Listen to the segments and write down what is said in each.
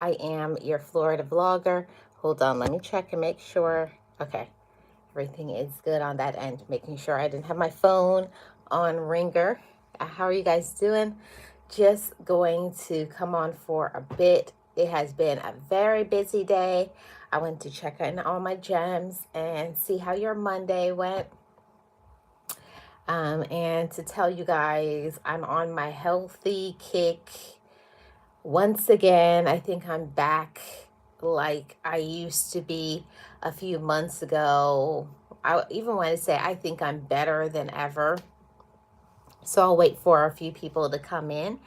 I am your Florida blogger. Hold on, let me check and make sure. Okay, everything is good on that end. Making sure I didn't have my phone on ringer. How are you guys doing? Just going to come on for a bit. It has been a very busy day. I went to check in all my gems and see how your Monday went. And to tell you guys, I'm on my healthy kick. Once again, I think I'm back like I used to be a few months ago. I even want to say I think I'm better than ever. So I'll wait for a few people to come in.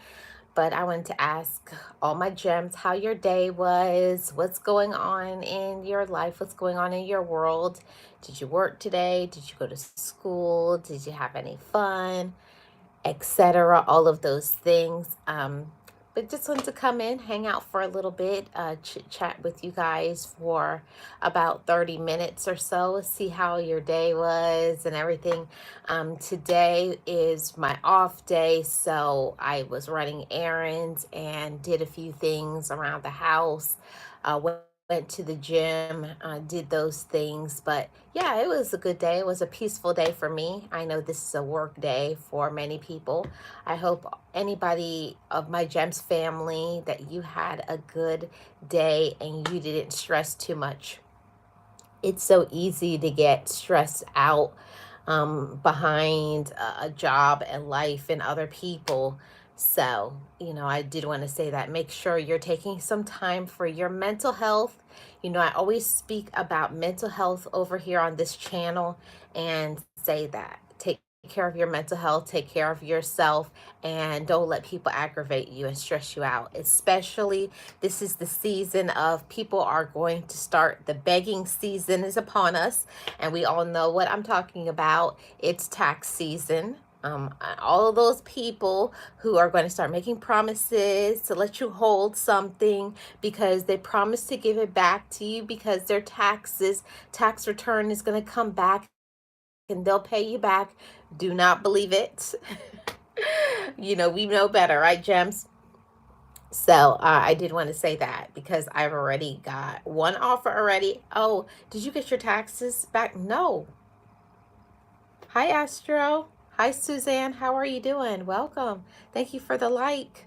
But I wanted to ask all my gems how your day was, what's going on in your life, what's going on in your world. Did you work today? Did you go to school? Did you have any fun? Etc. All of those things. But just wanted to come in, hang out for a little bit, chit chat with you guys for about 30 minutes or so, see how your day was and everything. Today is my off day, so I was running errands and did a few things around the house. Went to the gym, did those things. But yeah, it was a good day. It was a peaceful day for me. I know this is a work day for many people. I hope anybody of my Gems family that you had a good day and you didn't stress too much. It's so easy to get stressed out behind a job and life and other people. So, I did want to say that. Make sure you're taking some time for your mental health. I always speak about mental health over here on this channel and say that. Take care of your mental health, take care of yourself, and don't let people aggravate you and stress you out. Especially, this is the season of people are going to start, the begging season is upon us, and we all know what I'm talking about. It's tax season. All of those people who are going to start making promises to let you hold something because they promise to give it back to you because their tax return is going to come back and they'll pay you back. Do not believe it. We know better, right, Gems? So I did want to say that because I've already got one offer already. Oh, did you get your taxes back? No. Hi, Astro. Hi, Suzanne. How are you doing? Welcome. Thank you for the like.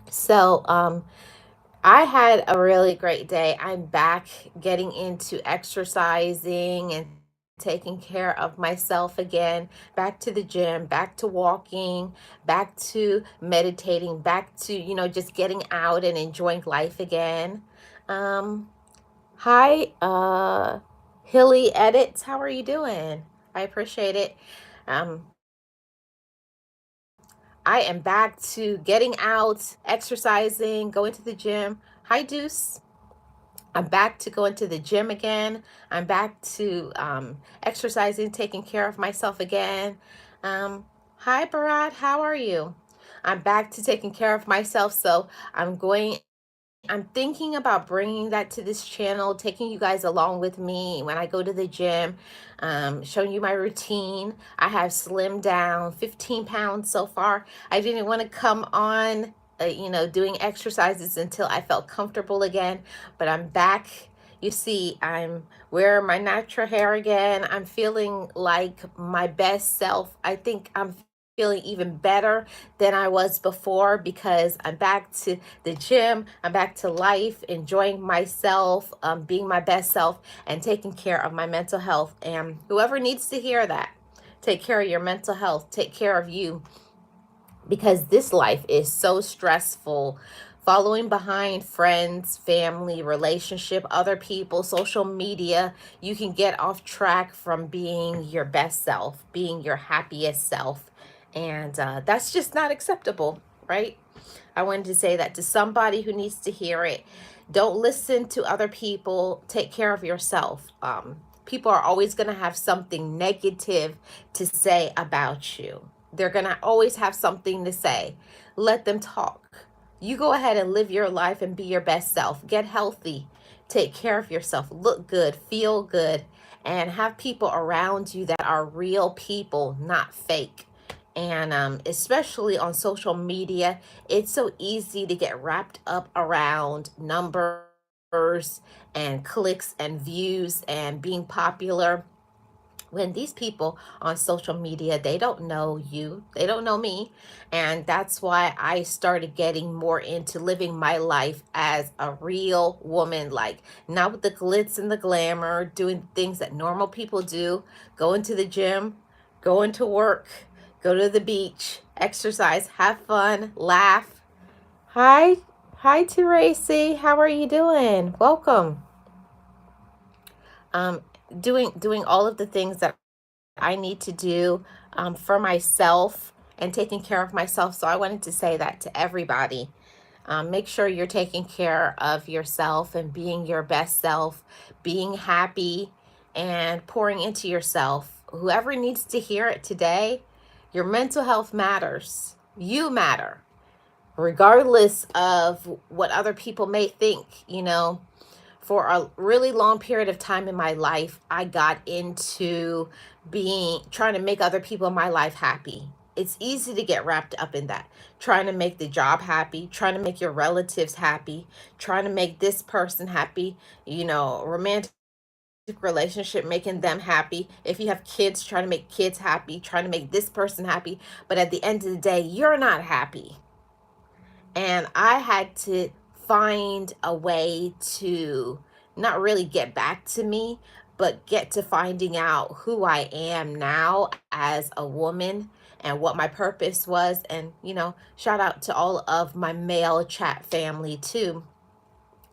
So, I had a really great day. I'm back getting into exercising and taking care of myself again, back to the gym, back to walking, back to meditating, back to, just getting out and enjoying life again. Um, Hi, Hilly Edits. How are you doing? I appreciate it. Um, I am back to getting out, exercising, going to the gym. Hi, Deuce. I'm back to going to the gym again. I'm back to exercising, taking care of myself again. Hi, Barat. How are you? I'm back to taking care of myself. So I'm thinking about bringing that to this channel, taking you guys along with me when I go to the gym, showing you my routine. I have slimmed down 15 pounds so far. I didn't want to come on, doing exercises until I felt comfortable again, but I'm back. You see, I'm wearing my natural hair again. I'm feeling like my best self. I think I'm feeling even better than I was before because I'm back to the gym. I'm back to life, enjoying myself, being my best self, and taking care of my mental health. And whoever needs to hear that, take care of your mental health, take care of you, because this life is so stressful. Following behind friends, family, relationship, other people, social media, you can get off track from being your best self, being your happiest self. And that's just not acceptable, right? I wanted to say that to somebody who needs to hear it. Don't listen to other people. Take care of yourself. People are always going to have something negative to say about you. They're going to always have something to say. Let them talk. You go ahead and live your life and be your best self. Get healthy. Take care of yourself. Look good. Feel good. And have people around you that are real people, not fake. And especially on social media, it's so easy to get wrapped up around numbers and clicks and views and being popular, when these people on social media, they don't know you, they don't know me. And that's why I started getting more into living my life as a real woman, like not with the glitz and the glamour, doing things that normal people do, going to the gym, going to work, go to the beach, exercise, have fun, laugh. Hi Tracy, how are you doing? Welcome. um doing all of the things that I need to do for myself and taking care of myself. So I wanted to say that to everybody. Make sure you're taking care of yourself and being your best self, being happy and pouring into yourself. Whoever needs to hear it today, your mental health matters. You matter, regardless of what other people may think. For a really long period of time in my life, I got into being trying to make other people in my life happy. It's easy to get wrapped up in that. Trying to make the job happy, trying to make your relatives happy, trying to make this person happy, romantic relationship, making them happy. If you have kids, trying to make kids happy, trying to make this person happy. But at the end of the day, you're not happy. And I had to find a way to not really get back to me, but get to finding out who I am now as a woman and what my purpose was. And, shout out to all of my male chat family too,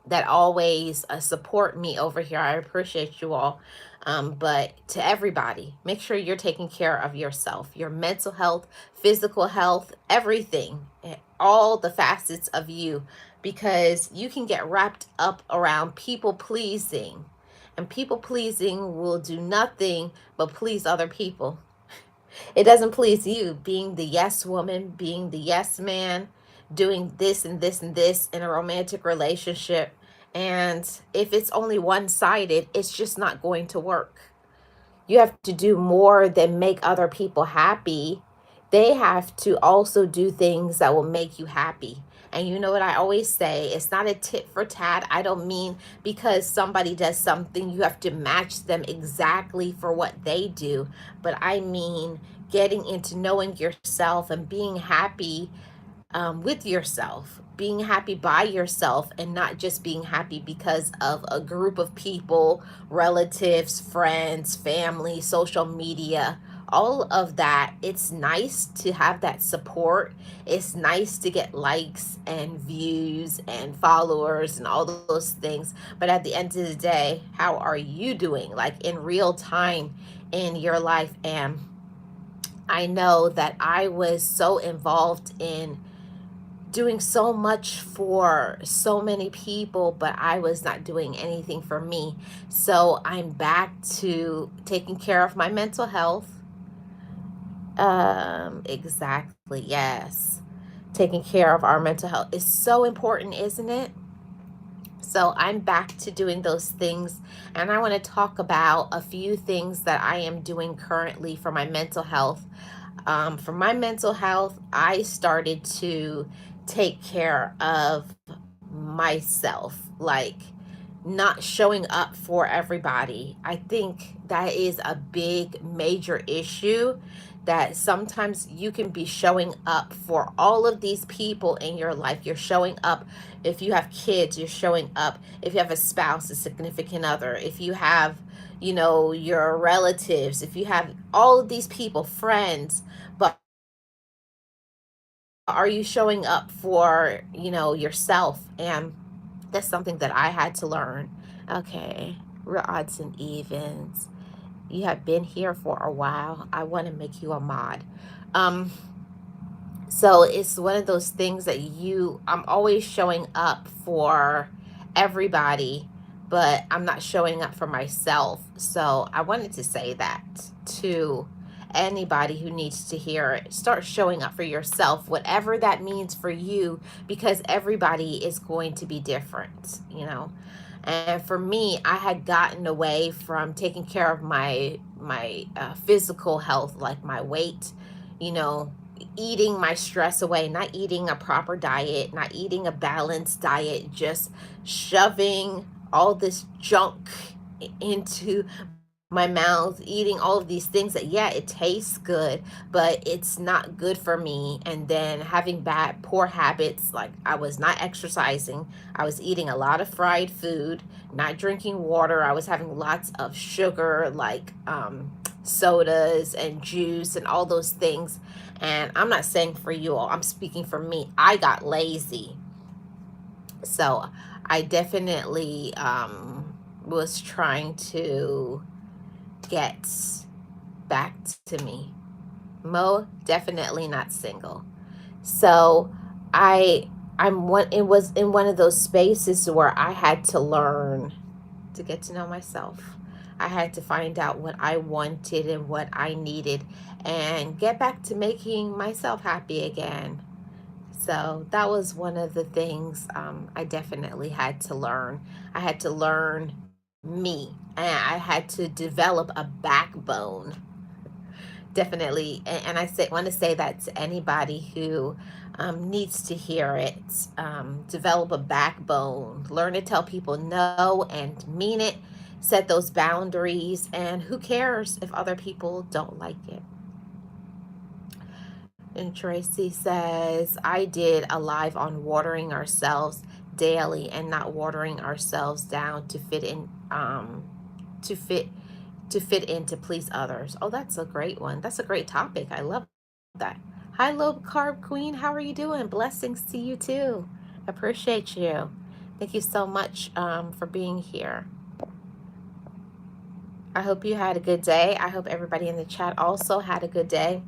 that always support me over here. I appreciate you all. But to everybody, make sure you're taking care of yourself, your mental health, physical health, everything, all the facets of you, because you can get wrapped up around people pleasing. And people pleasing will do nothing but please other people. It doesn't please you being the yes woman, being the yes man, doing this and this and this in a romantic relationship. And if it's only one sided, it's just not going to work. You have to do more than make other people happy. They have to also do things that will make you happy. And you know what I always say? It's not a tit for tat. I don't mean because somebody does something, you have to match them exactly for what they do. But I mean getting into knowing yourself and being happy with yourself, being happy by yourself, and not just being happy because of a group of people, relatives, friends, family, social media, all of that. It's nice to have that support. It's nice to get likes and views and followers and all those things. But at the end of the day, how are you doing? Like in real time in your life. And I know that I was so involved in doing so much for so many people, but I was not doing anything for me. So I'm back to taking care of my mental health. Exactly, yes. Taking care of our mental health is so important, isn't it? So I'm back to doing those things, and I want to talk about a few things that I am doing currently for my mental health. For my mental health, I started to take care of myself, like not showing up for everybody. I think that is a big, major issue, that sometimes you can be showing up for all of these people in your life. You're showing up if you have kids, you're showing up if you have a spouse, a significant other, if you have, your relatives, if you have all of these people, friends, but are you showing up for, yourself? And that's something that I had to learn. Okay, real odds and evens. You have been here for a while. I want to make you a mod. Um, so it's one of those things that I'm always showing up for everybody, but I'm not showing up for myself. So I wanted to say that to anybody who needs to hear it. Start showing up for yourself, whatever that means for you, because everybody is going to be different. And for me, I had gotten away from taking care of my physical health, like my weight, you know, eating my stress away, not eating a proper diet, not eating a balanced diet, just shoving all this junk into my mouth, eating all of these things that, yeah, it tastes good, but it's not good for me. And then having poor habits, like I was not exercising, I was eating a lot of fried food, not drinking water, I was having lots of sugar, like sodas and juice and all those things. And I'm not saying for you all, I'm speaking for me. I got lazy. So I definitely was trying to get back to me. Mo, definitely not single. So I I'm one it was in one of those spaces where I had to learn to get to know myself. I had to find out what I wanted and what I needed and get back to making myself happy again. So that was one of the things I definitely had to learn. I had to learn me, and I had to develop a backbone. Definitely, and I want to say that to anybody who needs to hear it. Develop a backbone. Learn to tell people no and mean it. Set those boundaries, and who cares if other people don't like it? And Tracy says, I did a live on watering ourselves daily and not watering ourselves down to fit in, to fit in to please others. Oh, that's a great one. That's a great topic. I love that. Hi, low carb queen. How are you doing? Blessings to you too. Appreciate you. Thank you so much for being here. I hope you had a good day. I hope everybody in the chat also had a good day.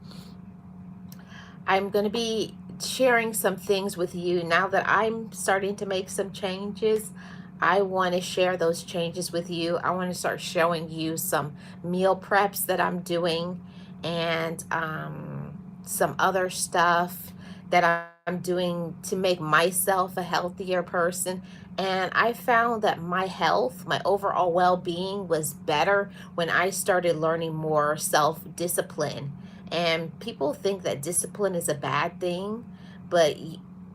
I'm going to be sharing some things with you now that I'm starting to make some changes. I want to share those changes with you. I want to start showing you some meal preps that I'm doing and some other stuff that I'm doing to make myself a healthier person. And I found that my health, my overall well-being was better when I started learning more self-discipline. And people think that discipline is a bad thing, but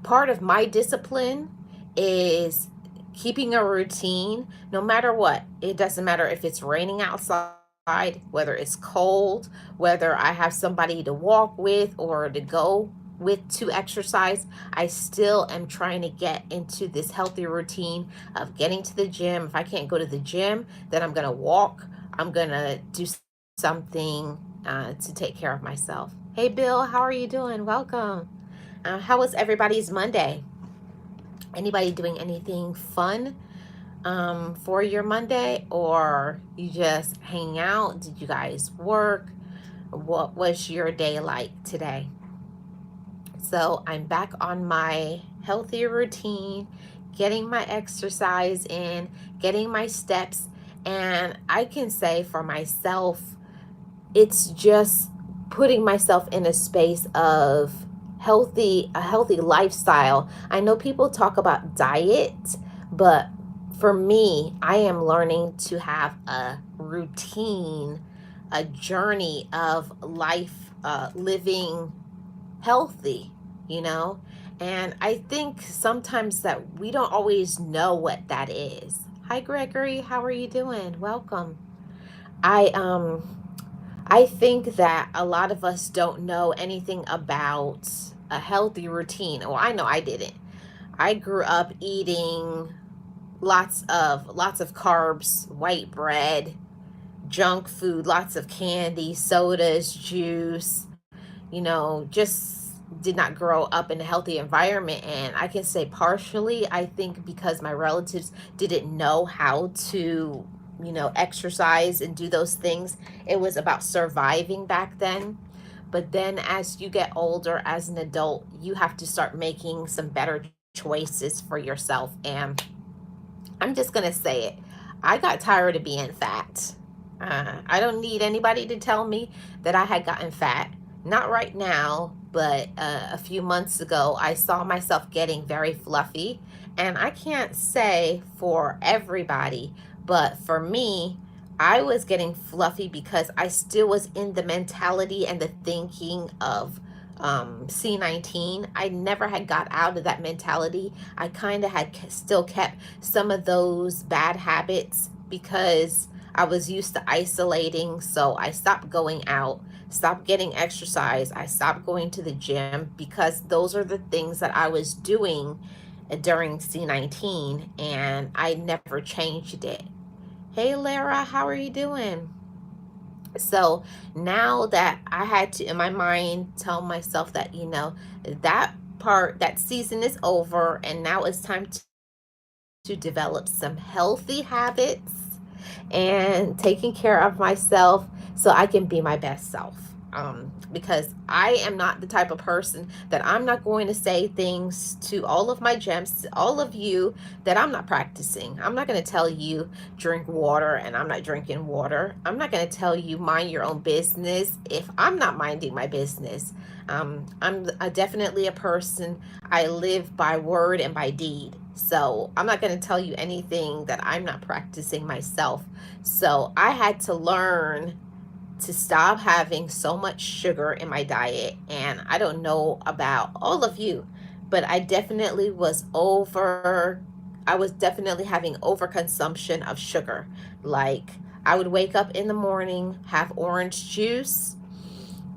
part of my discipline is keeping a routine no matter what. It doesn't matter if it's raining outside, whether it's cold, whether I have somebody to walk with or to go with to exercise. I still am trying to get into this healthy routine of getting to the gym. If I can't go to the gym, then I'm going to walk. I'm going to do something to take care of myself. Hey, Bill, how are you doing? Welcome. How was everybody's Monday? Anybody doing anything fun for your Monday, or you just hang out? Did you guys work? What was your day like today? So I'm back on my healthy routine, getting my exercise in, getting my steps, and I can say for myself, it's just putting myself in a space of a healthy lifestyle. I know people talk about diet, but for me, I am learning to have a routine, a journey of life, living healthy, you know? And I think sometimes that we don't always know what that is. Hi, Gregory. How are you doing? Welcome. I I think that a lot of us don't know anything about a healthy routine. Well, I know I didn't. I grew up eating lots of carbs, white bread, junk food, lots of candy, sodas, juice, just did not grow up in a healthy environment. And I can say partially, I think because my relatives didn't know how to, exercise and do those things. It was about surviving back then. But then as you get older, as an adult, you have to start making some better choices for yourself. And I'm just going to say it. I got tired of being fat. I don't need anybody to tell me that I had gotten fat. Not right now, but a few months ago, I saw myself getting very fluffy. And I can't say for everybody, but for me, I was getting fluffy because I still was in the mentality and the thinking of C19. I never had got out of that mentality. I kind of had still kept some of those bad habits because I was used to isolating. So I stopped going out, stopped getting exercise. I stopped going to the gym because those are the things that I was doing during C19, and I never changed it. Hey Lara, how are you doing? So now that I had to, in my mind, tell myself that, that part, that season is over, and now it's time to develop some healthy habits and taking care of myself so I can be my best self. Because I am not the type of person that I'm not going to say things to all of my gems, to all of you, that I'm not practicing. I'm not going to tell you drink water and I'm not drinking water. I'm not going to tell you mind your own business if I'm not minding my business. Definitely a person, I live by word and by deed. So I'm not going to tell you anything that I'm not practicing myself. So I had to learn to stop having so much sugar in my diet. And I don't know about all of you, but I was definitely having overconsumption of sugar. Like, I would wake up in the morning, have orange juice.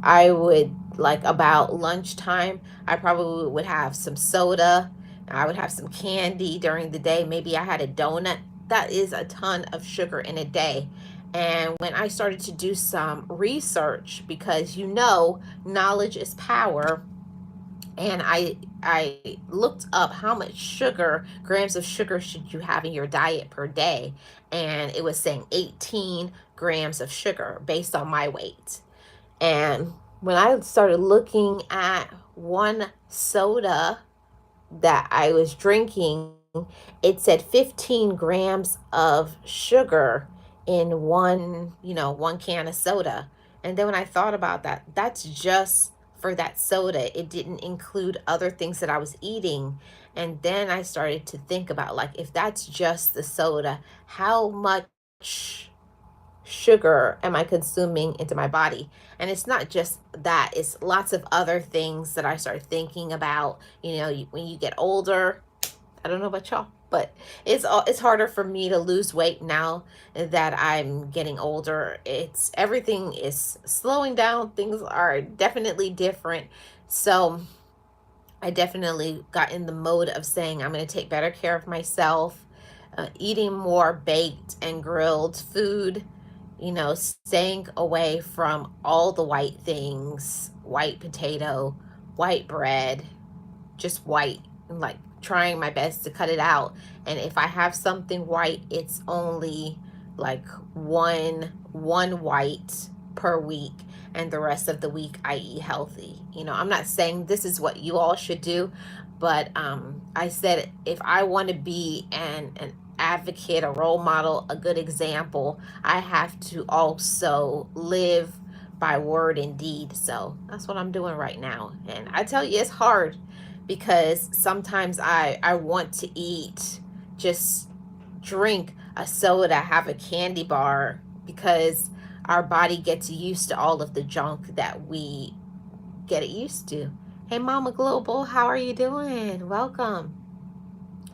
I would, like, about lunchtime, I probably would have some soda. I would have some candy during the day. Maybe I had a donut. That is a ton of sugar in a day. And when I started to do some research, because knowledge is power, and I looked up how much grams of sugar should you have in your diet per day, and it was saying 18 grams of sugar based on my weight. And when I started looking at one soda that I was drinking, it said 15 grams of sugar in one can of soda. And then when I thought about that, that's just for that soda. It didn't include other things that I was eating. And then I started to think about, like, if that's just the soda, how much sugar am I consuming into my body? And it's not just that, it's lots of other things that I started thinking about. When you get older, I don't know about y'all, but it's harder for me to lose weight now that I'm getting older. It's Everything is slowing down. Things are definitely different. So I definitely got in the mode of saying I'm going to take better care of myself, eating more baked and grilled food, staying away from all the white things, white potato, white bread, just white, like trying my best to cut it out. And if I have something white, it's only like one white per week, and the rest of the week I eat healthy. I'm not saying this is what you all should do, but I said, if I want to be an advocate, a role model, a good example, I have to also live by word and deed. So that's what I'm doing right now. And I tell you, it's hard because sometimes I want to eat, just drink a soda, have a candy bar, because our body gets used to all of the junk that we get it used to. Hey, Mama Global, how are you doing? Welcome.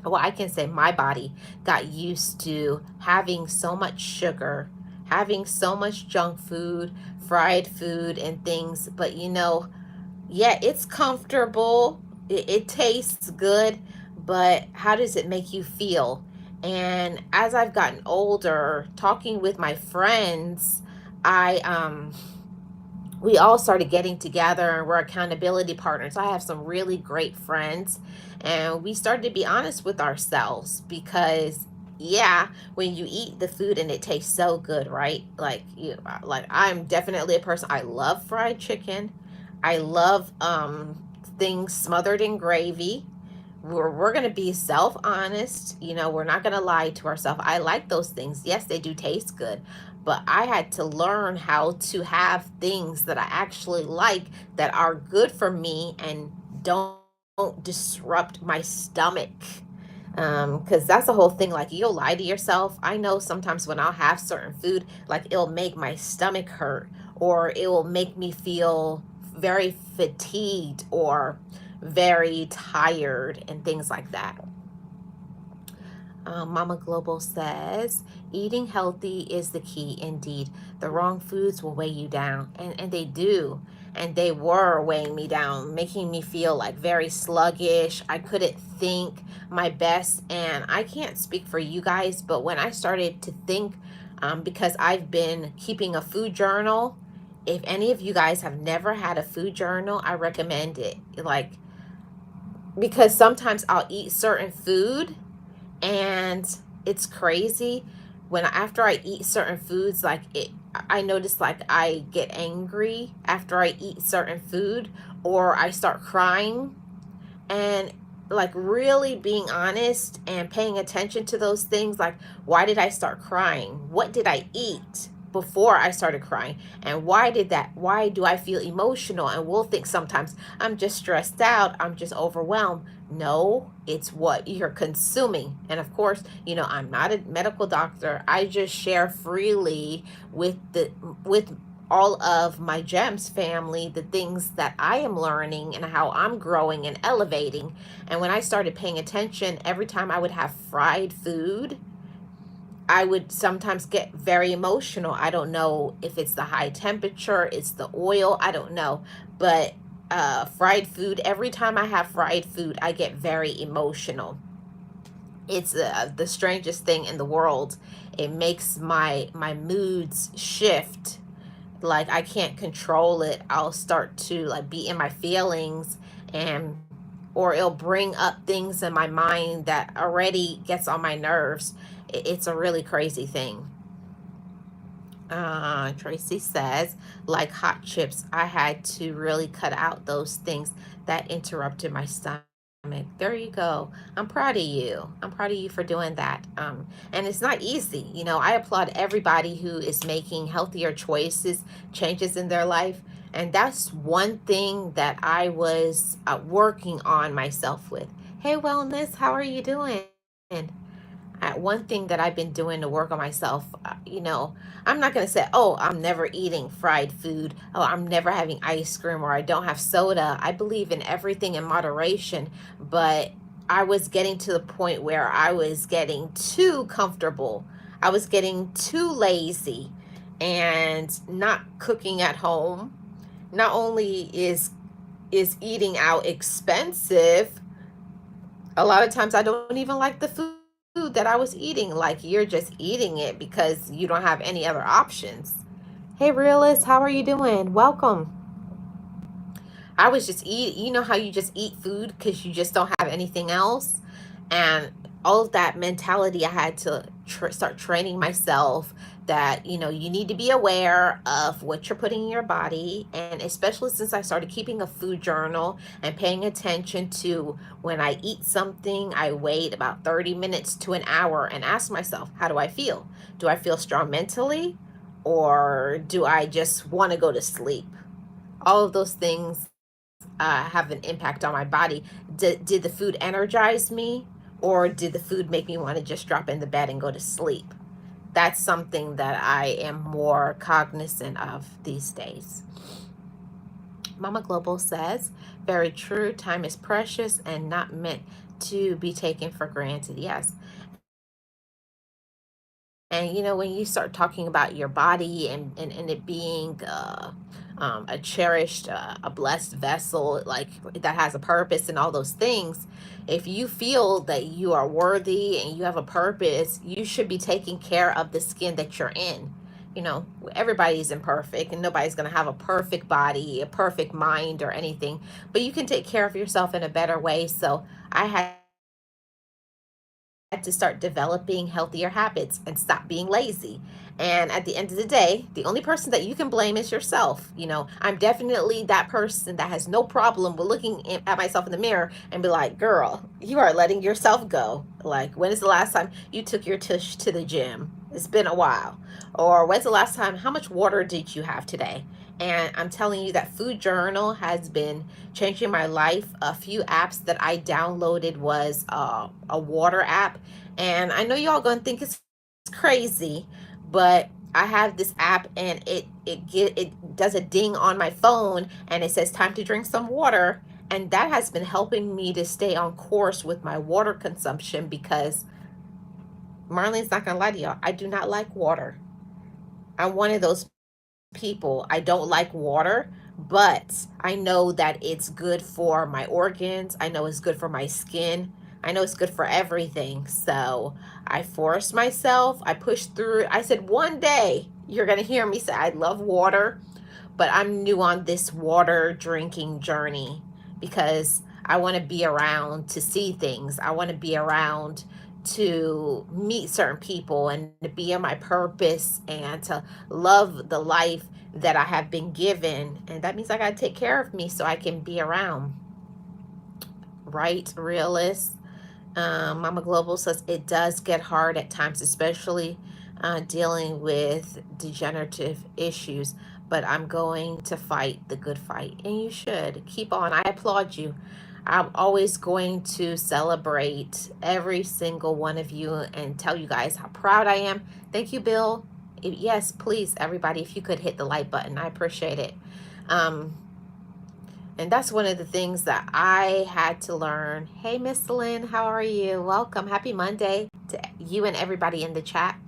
Well, I can say my body got used to having so much sugar, having so much junk food, fried food, and things. But yeah, it's comfortable. It tastes good, but how does it make you feel? And as I've gotten older, talking with my friends, I we all started getting together and we're accountability partners. I have some really great friends, and we started to be honest with ourselves because, yeah, when you eat the food and it tastes so good, right? Like I'm definitely a person, I love fried chicken. I love things smothered in gravy. We're going to be self honest. We're not going to lie to ourselves. I like those things. Yes, they do taste good, but I had to learn how to have things that I actually like, that are good for me and don't disrupt my stomach. Because that's the whole thing. Like, you'll lie to yourself. I know sometimes when I'll have certain food, like, it'll make my stomach hurt, or it will make me feel very fatigued or very tired and things like that. Mama Global says, eating healthy is the key indeed. The wrong foods will weigh you down. And they do. And they were weighing me down, making me feel like very sluggish. I couldn't think my best. And I can't speak for you guys, but when I started to think, because I've been keeping a food journal, if any of you guys have never had a food journal, I recommend it. Like, because sometimes I'll eat certain food and it's crazy when after I eat certain foods, like, it I notice, like, I get angry after I eat certain food, or I start crying. And, like, really being honest and paying attention to those things, like, why did I start crying? What did I eat before I started crying? And why do I feel emotional? And we'll think sometimes I'm just stressed out, I'm just overwhelmed. No, it's what you're consuming. And of course, I'm not a medical doctor. I just share freely with all of my gems family the things that I am learning and how I'm growing and elevating. And when I started paying attention, every time I would have fried food, I would sometimes get very emotional. I don't know if it's the high temperature, it's the oil, I don't know. But fried food, every time I have fried food, I get very emotional. It's the strangest thing in the world. It makes my moods shift. Like, I can't control it. I'll start to, like, be in my feelings, and or it'll bring up things in my mind that already gets on my nerves. It's a really crazy thing. Tracy says, like hot chips, I had to really cut out those things that interrupted my stomach. There you go. I'm proud of you. I'm proud of you for doing that. And it's not easy. I applaud everybody who is making healthier choices, changes in their life. And that's one thing that I was working on myself with. Hey, Wellness, how are you doing? One thing that I've been doing to work on myself, I'm not going to say, oh, I'm never eating fried food. Oh, I'm never having ice cream, or I don't have soda. I believe in everything in moderation, but I was getting to the point where I was getting too comfortable. I was getting too lazy and not cooking at home. Not only is eating out expensive, a lot of times I don't even like the food that I was eating. Like, you're just eating it because you don't have any other options. Hey, realist, how are you doing? Welcome. I was just how you just eat food because you just don't have anything else. And all of that mentality, I had to start training myself that, you need to be aware of what you're putting in your body. And especially since I started keeping a food journal and paying attention to when I eat something, I wait about 30 minutes to an hour and ask myself, how do I feel? Do I feel strong mentally? Or do I just want to go to sleep? All of those things have an impact on my body. Did the food energize me, or did the food make me want to just drop in the bed and go to sleep? That's something that I am more cognizant of these days. Mama Global says, very true. Time is precious and not meant to be taken for granted. Yes. And when you start talking about your body and it being a cherished, a blessed vessel, like, that has a purpose and all those things, if you feel that you are worthy and you have a purpose, you should be taking care of the skin that you're in. Everybody's imperfect and nobody's going to have a perfect body, a perfect mind, or anything, but you can take care of yourself in a better way. So I had to start developing healthier habits and stop being lazy. And at the end of the day, the only person that you can blame is yourself. I'm definitely that person that has no problem with looking at myself in the mirror and be like, girl, you are letting yourself go. Like, when is the last time you took your tush to the gym? It's been a while. Or when's the last time, how much water did you have today? And I'm telling you that Food Journal has been changing my life. A few apps that I downloaded was a water app. And I know y'all gonna think it's crazy, but I have this app and it does a ding on my phone and it says time to drink some water. And that has been helping me to stay on course with my water consumption because Marlene's not gonna lie to y'all, I do not like water. I'm one of those people. I don't like water, but I know that it's good for my organs. I know it's good for my skin. I know it's good for everything. So I forced myself. I pushed through it. I said, one day you're going to hear me say, I love water, but I'm new on this water drinking journey because I want to be around to see things. I want to be around to meet certain people and to be in my purpose and to love the life that I have been given. And that means I got to take care of me so I can be around. Right, realist? Mama Global says it does get hard at times, especially dealing with degenerative issues. But I'm going to fight the good fight, and you should keep on. I applaud you. I'm always going to celebrate every single one of you and tell you guys how proud I am. Thank you, Bill. Yes, please, everybody, if you could hit the like button, I appreciate it. Um, and that's one of the things that I had to learn. Hey, Miss Lynn, how are you? Welcome. Happy Monday to you and everybody in the chat.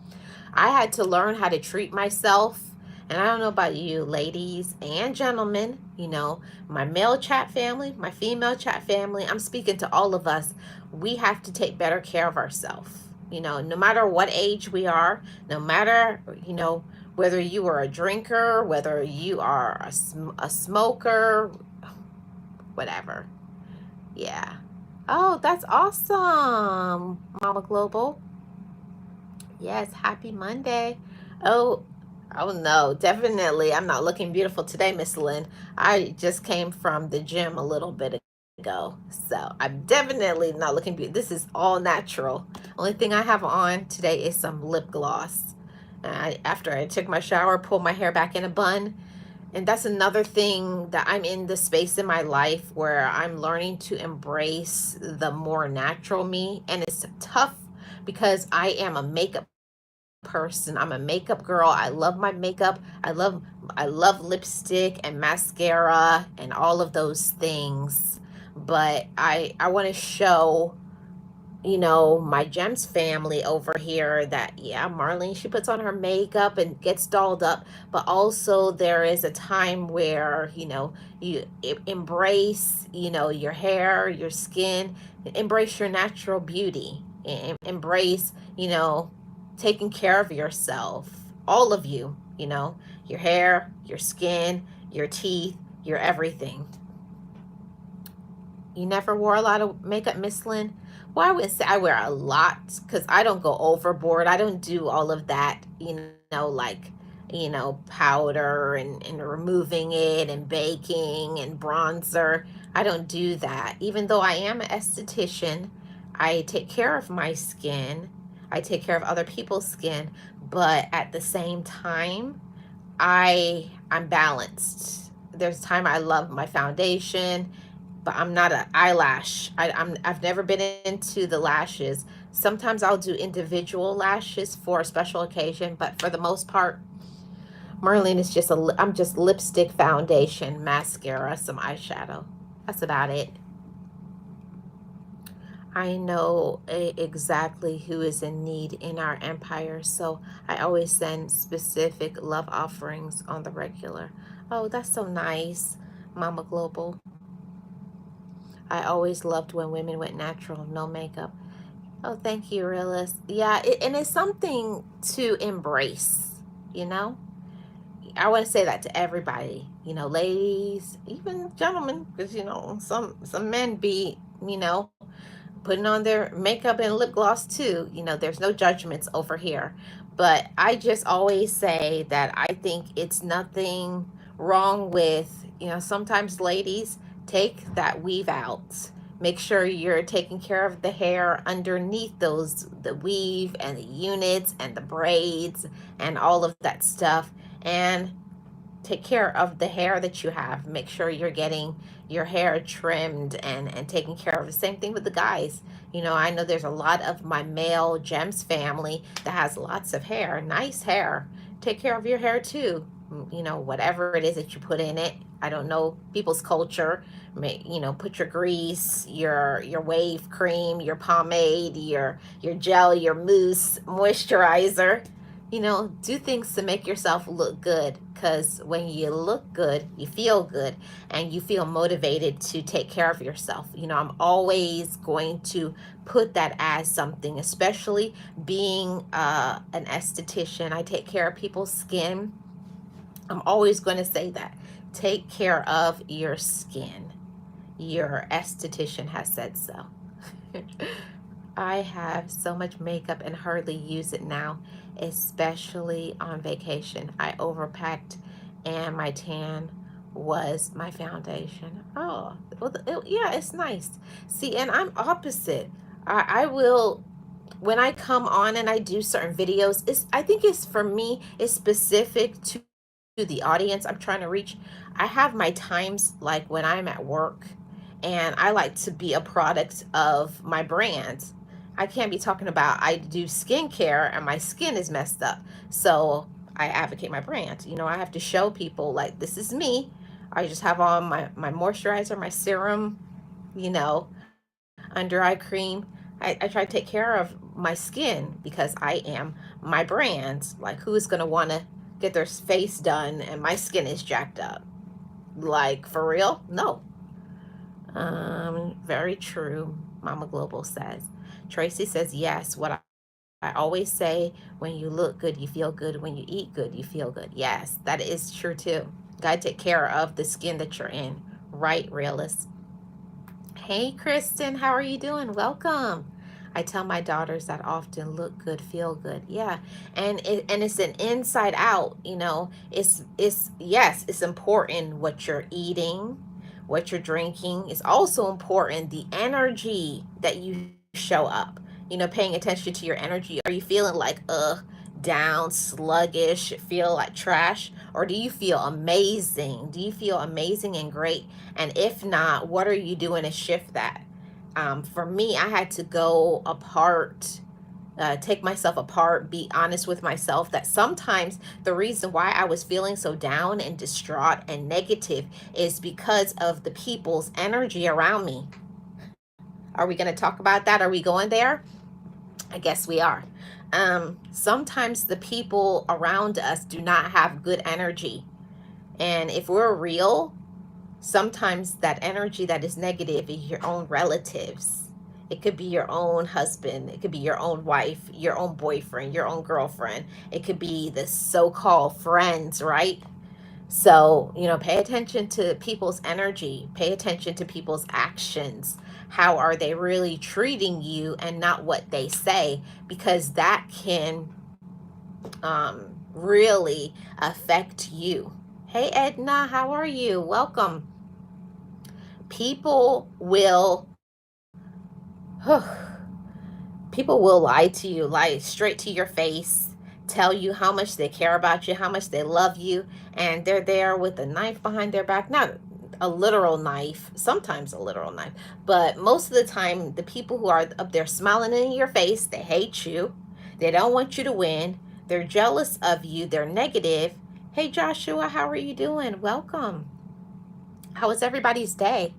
I had to learn how to treat myself. And I don't know about you, ladies and gentlemen, my male chat family, my female chat family, I'm speaking to all of us. We have to take better care of ourselves. No matter what age we are, no matter, whether you are a drinker, whether you are a smoker, whatever. Yeah. Oh, that's awesome, Mama Global. Yes, happy Monday. Oh, oh no, definitely. I'm not looking beautiful today, Miss Lynn. I just came from the gym a little bit ago. So I'm definitely not looking beautiful. This is all natural. Only thing I have on today is some lip gloss. After I took my shower, pulled my hair back in a bun, and that's another thing that I'm in the space in my life where I'm learning to embrace the more natural me. And it's tough because I am a makeup person. I'm a makeup girl. I love my makeup. I love lipstick and mascara and all of those things. But I want to show my Gems family over here that, yeah, Marlene, she puts on her makeup and gets dolled up, but also there is a time where, you embrace, your hair, your skin, embrace your natural beauty, embrace, taking care of yourself, all of you, your hair, your skin, your teeth, your everything. You never wore a lot of makeup, Miss Lynn? Well, I wouldn't say I wear a lot because I don't go overboard. I don't do all of that, like, powder and removing it and baking and bronzer. I don't do that. Even though I am an esthetician, I take care of my skin. I take care of other people's skin. But at the same time, I'm balanced. There's time I love my foundation, but I'm not an eyelash. I've never been into the lashes. Sometimes I'll do individual lashes for a special occasion, but for the most part, Marlene is I'm just lipstick, foundation, mascara, some eyeshadow. That's about it. I know exactly who is in need in our empire, so I always send specific love offerings on the regular. Oh, that's so nice, Mama Global. I always loved when women went natural, no makeup. Oh, thank you, realist. Yeah, and it's something to embrace, you know? I want to say that to everybody, ladies, even gentlemen, because, some men be, putting on their makeup and lip gloss too. There's no judgments over here. But I just always say that I think it's nothing wrong with, sometimes ladies take that weave out. Make sure you're taking care of the hair underneath the weave and the units and the braids and all of that stuff. And take care of the hair that you have. Make sure you're getting your hair trimmed and taken care of. The same thing with the guys. You know, I know there's a lot of my male Gems family that has lots of hair, nice hair. Take care of your hair too. You know, whatever it is that you put in it. I don't know people's culture. You know, put your grease, your wave cream, your pomade, your gel, your mousse, moisturizer. You know, do things to make yourself look good, because when you look good, you feel good and you feel motivated to take care of yourself. You know, I'm always going to put that as something, especially being an esthetician. I take care of people's skin. I'm always going to say that. Take care of your skin. Your esthetician has said so. I have so much makeup and hardly use it now, especially on vacation. I overpacked and my tan was my foundation. Oh, well, yeah, it's nice. See, and I'm opposite. I will, when I come on and I do certain videos, I think it's for me, it's specific to the audience I'm trying to reach. I have my times like when I'm at work and I like to be a product of my brand. I can't be talking about I do skincare and my skin is messed up. So I advocate my brand. You know, I have to show people like this is me. I just have on my moisturizer, my serum, you know, under eye cream. I try to take care of my skin because I am my brand. Like, who is going to want to get their face done and my skin is jacked up? Like, for real? No. Very true, Mama Global says. Tracy says, yes, what I always say, when you look good, you feel good. When you eat good, you feel good. Yes, that is true too. Gotta take care of the skin that you're in. Right, realist? Hey, Kristen, how are you doing? Welcome. I tell my daughters that often, look good, feel good. Yeah. And it's an inside out, you know. It's yes, it's important what you're eating, what you're drinking. It's also important the energy that you show up. You know, paying attention to your energy. Are you feeling like down, sluggish, feel like trash? Or do you feel amazing? Do you feel amazing and great? And if not, what are you doing to shift that? For me, I had to go apart, take myself apart, be honest with myself that sometimes the reason why I was feeling so down and distraught and negative is because of the people's energy around me. Are we going to talk about that? Are we going there? I guess we are. Sometimes the people around us do not have good energy. And if we're real, sometimes that energy that is negative is your own relatives. It could be your own husband. It could be your own wife, your own boyfriend, your own girlfriend. It could be the so-called friends, right? So, you know, pay attention to people's energy, pay attention to people's actions. How are they really treating you and not what they say? Because that can really affect you. Hey, Edna, how are you? Welcome. People will people will lie to you, lie straight to your face, tell you how much they care about you, how much they love you, and they're there with a knife behind their back. Not a literal knife, sometimes a literal knife, but most of the time, the people who are up there smiling in your face, they hate you. They don't want you to win. They're jealous of you. They're negative. Hey, Joshua, how are you doing? Welcome. How was everybody's day?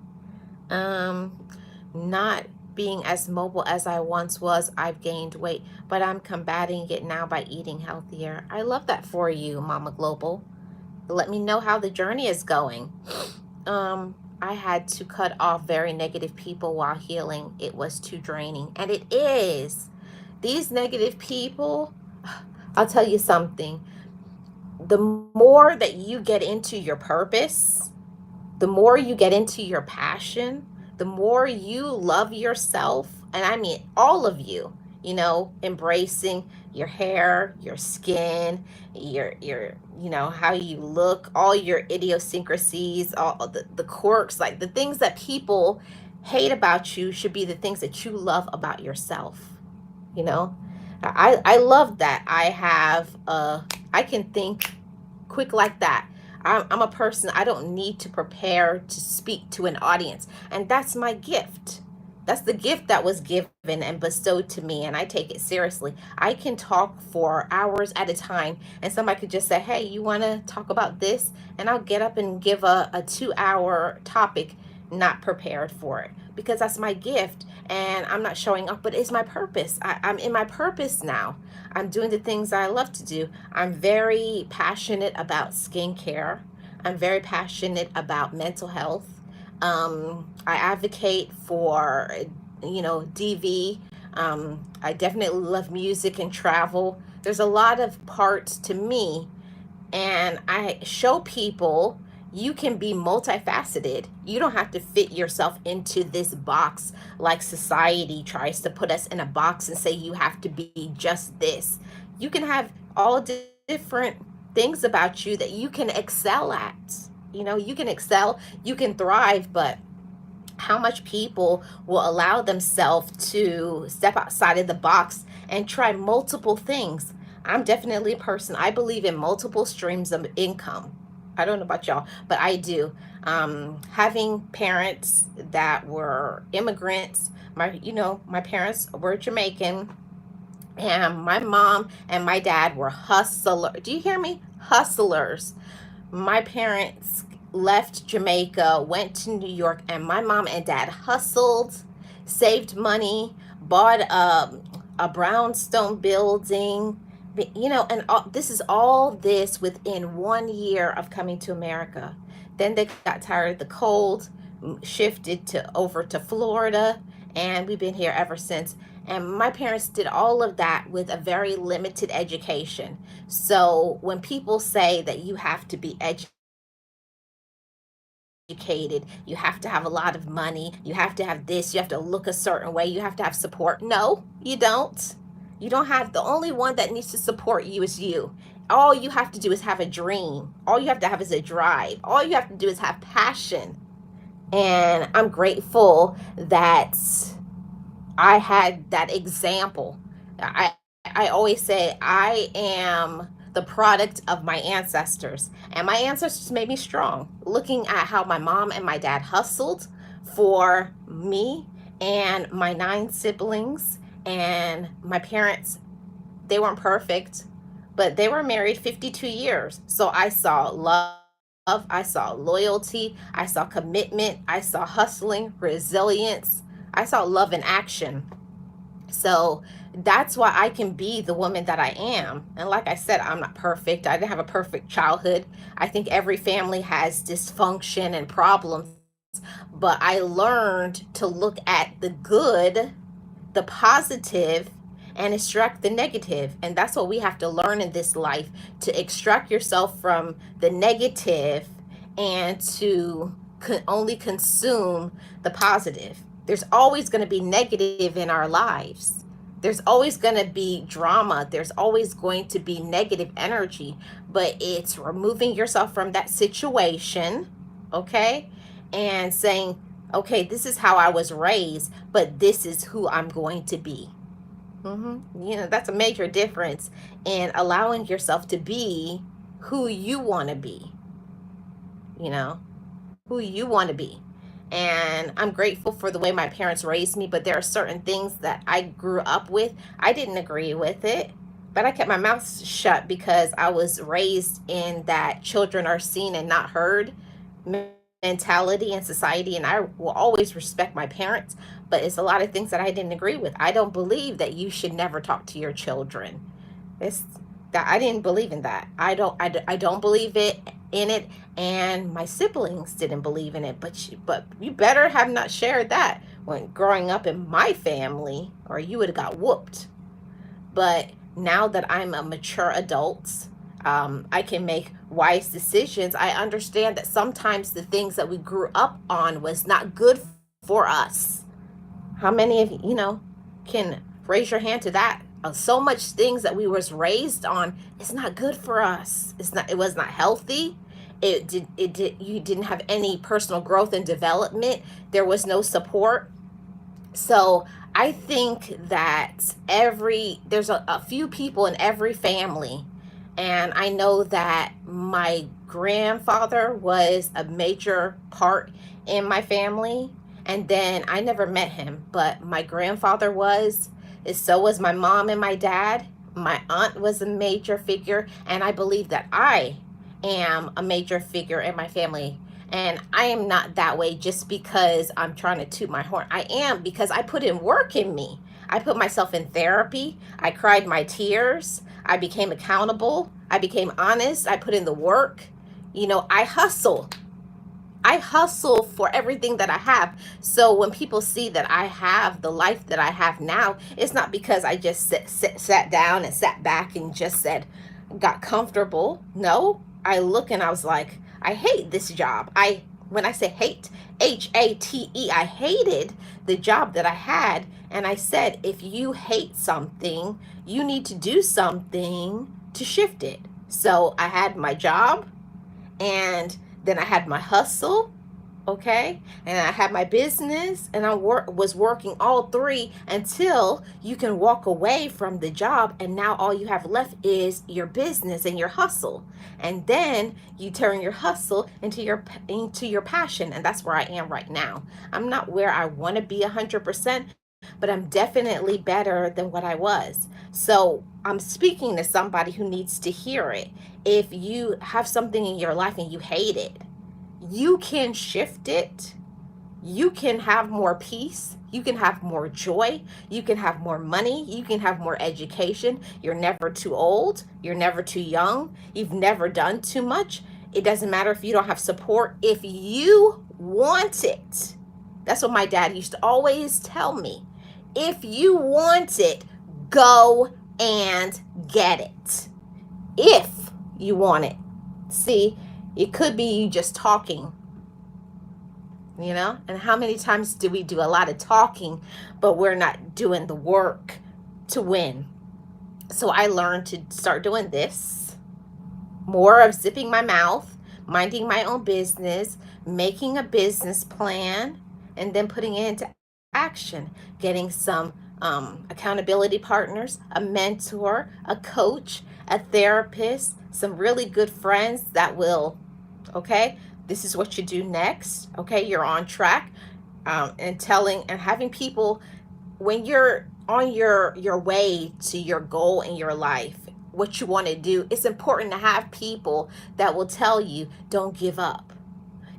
Not being as mobile as I once was. I've gained weight, but I'm combating it now by eating healthier. I love that for you, Mama Global. Let me know how the journey is going. I had to cut off very negative people while healing. It was too draining, and it is. These negative people, I'll tell you something. The more that you get into your purpose, the more you get into your passion, the more you love yourself, and I mean all of you, you know, embracing your hair, your skin, your you know, how you look, all your idiosyncrasies, all the quirks, like the things that people hate about you should be the things that you love about yourself, you know. I love that I have I can think quick like that. I'm a person, I don't need to prepare to speak to an audience. And that's my gift. That's the gift that was given and bestowed to me, and I take it seriously. I can talk for hours at a time, and somebody could just say, "Hey, you want to talk about this?" And I'll get up and give a 2 hour topic, not prepared for it, because that's my gift. And I'm not showing up, but it's my purpose. I'm in my purpose now. I'm doing the things I love to do. I'm very passionate about skincare. I'm very passionate about mental health. I advocate for, DV. I definitely love music and travel. There's a lot of parts to me, and I show people you can be multifaceted. You don't have to fit yourself into this box like society tries to put us in a box and say you have to be just this. You can have all different things about you that you can excel at. You can excel, you can thrive, but how much people will allow themselves to step outside of the box and try multiple things. I'm definitely a person, I believe in multiple streams of income. I don't know about y'all, but I do. Having parents that were immigrants, my parents were Jamaican, and my mom and my dad were hustlers. Do you hear me? Hustlers. My parents left Jamaica, went to New York, and my mom and dad hustled, saved money, bought a brownstone building, and this is all this within 1 year of coming to America. Then they got tired of the cold, shifted to over to Florida, and we've been here ever since. And my parents did all of that with a very limited education. So when people say that you have to be educated, you have to have a lot of money, you have to have this, you have to look a certain way, you have to have support. No, you don't. You don't have, the only one that needs to support you is you. All you have to do is have a dream. All you have to have is a drive. All you have to do is have passion. And I'm grateful that I had that example. I always say I am the product of my ancestors, and my ancestors made me strong. Looking at how my mom and my dad hustled for me and my 9 siblings, and my parents, they weren't perfect, but they were married 52 years. So I saw love, I saw loyalty, I saw commitment, I saw hustling, resilience, I saw love in action. So that's why I can be the woman that I am. And like I said, I'm not perfect. I didn't have a perfect childhood. I think every family has dysfunction and problems, but I learned to look at the good, the positive, and extract the negative. And that's what we have to learn in this life, to extract yourself from the negative and to only consume the positive. There's always going to be negative in our lives. There's always going to be drama. There's always going to be negative energy, but it's removing yourself from that situation, okay? And saying, okay, this is how I was raised, but this is who I'm going to be. That's a major difference in allowing yourself to be who you want to be, you know, who you want to be. And I'm grateful for the way my parents raised me, but there are certain things that I grew up with. I didn't agree with it, but I kept my mouth shut because I was raised in that children are seen and not heard mentality in society, and I will always respect my parents, but it's a lot of things that I didn't agree with. I don't believe that you should never talk to your children. It's that I didn't believe in that. I don't believe it in it, and my siblings didn't believe in it. But you better have not shared that when growing up in my family, or you would have got whooped. But now that I'm a mature adult, I can make wise decisions. I understand that sometimes the things that we grew up on was not good for us. How many of you can raise your hand to that? So much things that we was raised on is not good for us. It was not healthy. You didn't have any personal growth and development. There was no support. So I think that there's a few people in every family And I know that my grandfather was a major part in my family. And then I never met him, but my grandfather was. So was my mom and my dad. My aunt was a major figure. And I believe that I am a major figure in my family. And I am not that way just because I'm trying to toot my horn. I am because I put in work in me. I put myself in therapy. I cried my tears. I became accountable. I became honest. I put in the work. I hustle. I hustle for everything that I have. So when people see that I have the life that I have now, it's not because I just sat down and sat back and just said, got comfortable. No, I look and I was like, I hate this job. When I say hate, HATE, I hated the job that I had. And I said, if you hate something, you need to do something to shift it. So I had my job, and then I had my hustle, okay, and I had my business, and I was working all three until you can walk away from the job, and now all you have left is your business and your hustle, and then you turn your hustle into your passion, and that's where I am right now. I'm not where I want to be 100%, but I'm definitely better than what I was. So I'm speaking to somebody who needs to hear it. If you have something in your life and you hate it, you can shift it. You can have more peace. You can have more joy. You can have more money. You can have more education. You're never too old. You're never too young. You've never done too much. It doesn't matter if you don't have support. If you want it, that's what my dad used to always tell me. If you want it, go and get it. If you want it. See, it could be you just talking. And how many times do we do a lot of talking, but we're not doing the work to win? So I learned to start doing this, more of zipping my mouth, minding my own business, making a business plan, and then putting it into action, getting some accountability partners, a mentor, a coach, a therapist, some really good friends that will, okay, this is what you do next. Okay, you're on track. And telling and having people, when you're on your way to your goal in your life, what you want to do, it's important to have people that will tell you, don't give up.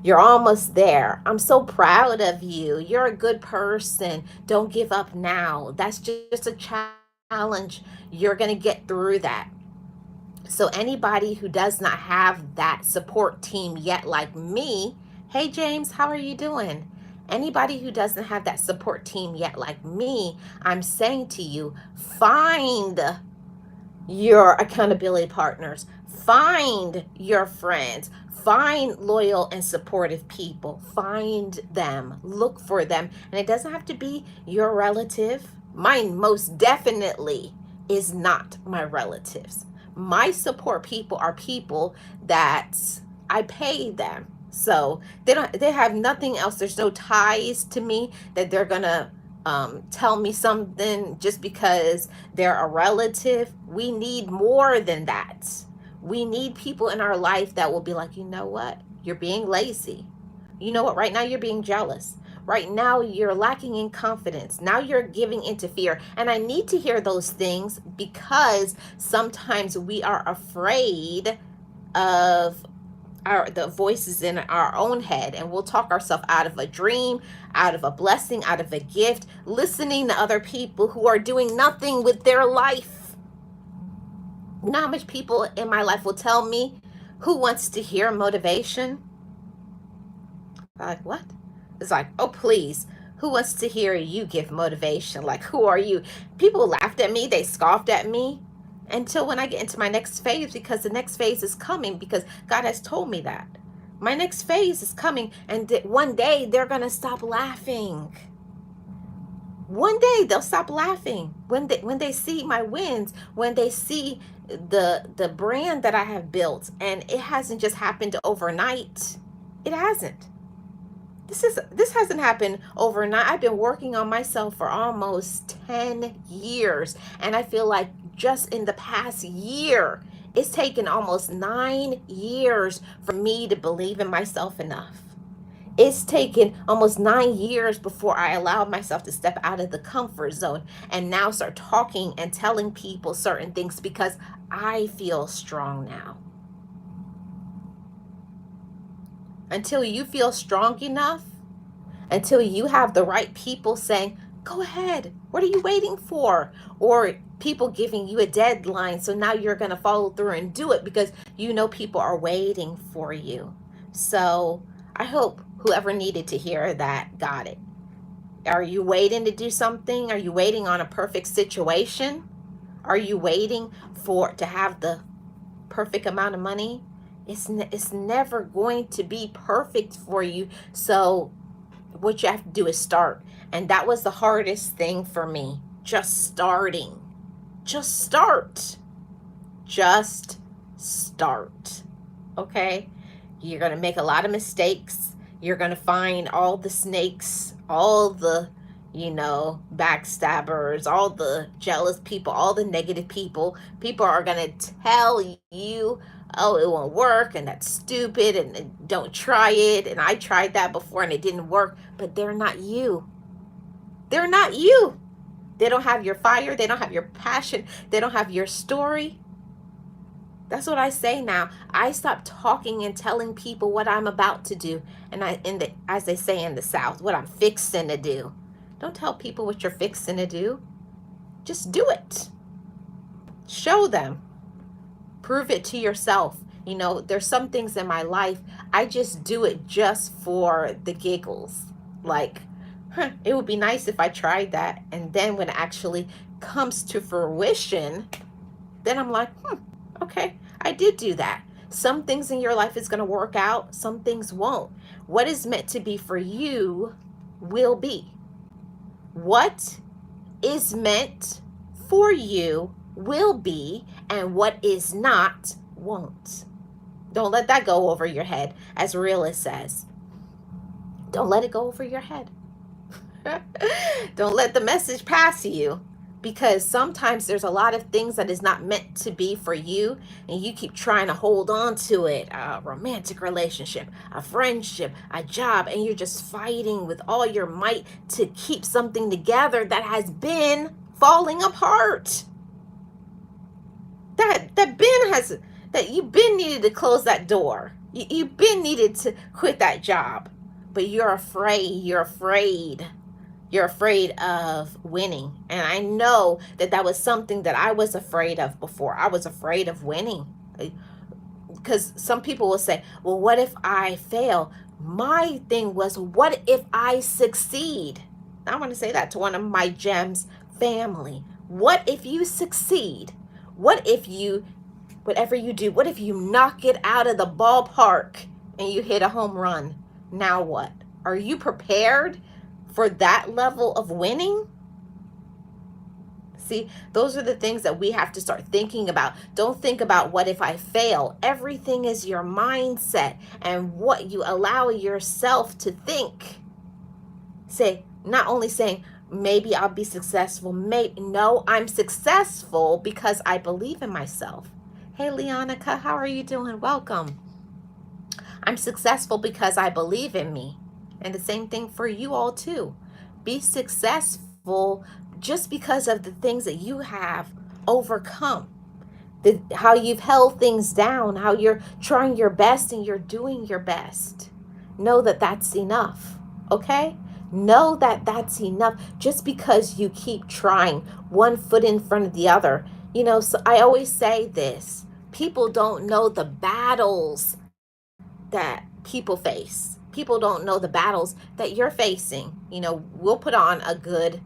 You're almost there. I'm so proud of you. You're a good person. Don't give up now. That's just a challenge. You're going to get through that. So anybody who does not have that support team yet, like me, hey James, how are you doing? Anybody who doesn't have that support team yet, like me, I'm saying to you, find your accountability partners, find your friends, find loyal and supportive people, find them, look for them. And it doesn't have to be your relative. Mine most definitely is not my relatives. My support people are people that I pay them. So they have nothing else. There's no ties to me that they're gonna tell me something just because they're a relative. We need more than that. We need people in our life that will be like, you know what? You're being lazy. You know what? Right now you're being jealous. Right now you're lacking in confidence. Now you're giving into fear. And I need to hear those things because sometimes we are afraid of the voices in our own head, and we'll talk ourselves out of a dream, out of a blessing, out of a gift, listening to other people who are doing nothing with their life. You know how much people in my life will tell me, who wants to hear motivation? Like, what? It's like, oh, please. Who wants to hear you give motivation? Like, who are you? People laughed at me. They scoffed at me until when I get into my next phase, because the next phase is coming, because God has told me that. My next phase is coming, and one day they're going to stop laughing. One day they'll stop laughing when they see my wins, when they see the brand that I have built, and it hasn't just happened overnight. It hasn't. This hasn't happened overnight. I've been working on myself for almost 10 years, and I feel like just in the past year It's taken almost 9 years for me to believe in myself enough. It's taken almost 9 years before I allowed myself to step out of the comfort zone and now start talking and telling people certain things because I feel strong now. Until you feel strong enough, until you have the right people saying, go ahead, what are you waiting for? Or people giving you a deadline, so now you're going to follow through and do it because you know people are waiting for you. So I hope whoever needed to hear that got it. Are you waiting to do something? Are you waiting on a perfect situation? Are you waiting for to have the perfect amount of money? It's never going to be perfect for you. So what you have to do is start. And that was the hardest thing for me. Just starting. Just start. Just start. Okay? You're going to make a lot of mistakes. You're going to find all the snakes, all the, backstabbers, all the jealous people, all the negative people. People are going to tell you, oh, it won't work, and that's stupid, and don't try it. And I tried that before and it didn't work, but they're not you. They're not you. They don't have your fire. They don't have your passion. They don't have your story. That's what I say now. I stop talking and telling people what I'm about to do. And as they say in the South, what I'm fixing to do. Don't tell people what you're fixing to do. Just do it. Show them. Prove it to yourself. There's some things in my life, I just do it just for the giggles. Like, it would be nice if I tried that. And then when it actually comes to fruition, then I'm like, okay, I did do that. Some things in your life is going to work out. Some things won't. What is meant to be for you will be. What is meant for you will be, and what is not won't. Don't let that go over your head, as Realist says. Don't let it go over your head. Don't let the message pass you, because sometimes there's a lot of things that is not meant to be for you, and you keep trying to hold on to it. A romantic relationship, a friendship, a job, and you're just fighting with all your might to keep something together that has been falling apart. That you've been needed to close that door. You've been needed to quit that job, but you're afraid. You're afraid of winning. And I know that was something that I was afraid of before. I was afraid of winning. Because some people will say, well, what if I fail? My thing was, what if I succeed? I want to say that to one of my gems family. What if you succeed? What if whatever you do, what if you knock it out of the ballpark and you hit a home run? Now what? Are you prepared for that level of winning? See, those are the things that we have to start thinking about. Don't think about what if I fail. Everything is your mindset and what you allow yourself to think. Not only saying, maybe I'll be successful. No, I'm successful because I believe in myself. Hey, Leonica, how are you doing? Welcome. I'm successful because I believe in me. And the same thing for you all too. Be successful just because of the things that you have overcome. How you've held things down, how you're trying your best and you're doing your best. Know that that's enough, okay? Know that that's enough just because you keep trying one foot in front of the other. So I always say this. People don't know the battles that people face. People don't know the battles that you're facing. We'll put on a good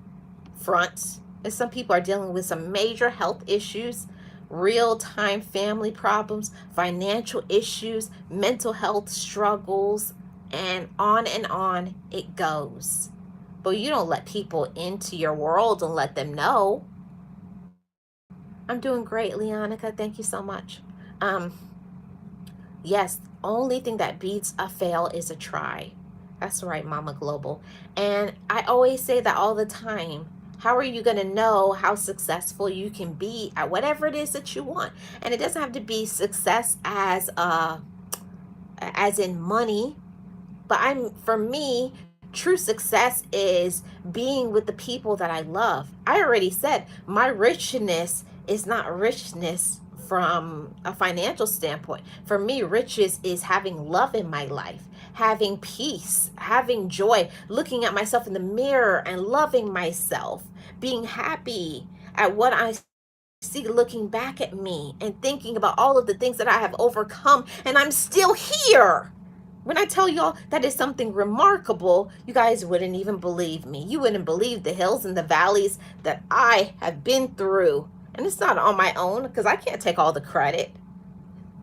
front. And some people are dealing with some major health issues, real-time family problems, financial issues, mental health struggles, and on it goes. But you don't let people into your world and let them know. I'm doing great, Leonica. Thank you so much. Yes, only thing that beats a fail is a try. That's right, Mama Global. And I always say that all the time. How are you going to know how successful you can be at whatever it is that you want? And it doesn't have to be success as in money, but for me, true success is being with the people that I love. I already said my richness is not richness from a financial standpoint. For me, riches is having love in my life, having peace, having joy, looking at myself in the mirror and loving myself, being happy at what I see, looking back at me and thinking about all of the things that I have overcome, and I'm still here. When I tell y'all that is something remarkable, you guys wouldn't even believe me. You wouldn't believe the hills and the valleys that I have been through. And it's not on my own, because I can't take all the credit.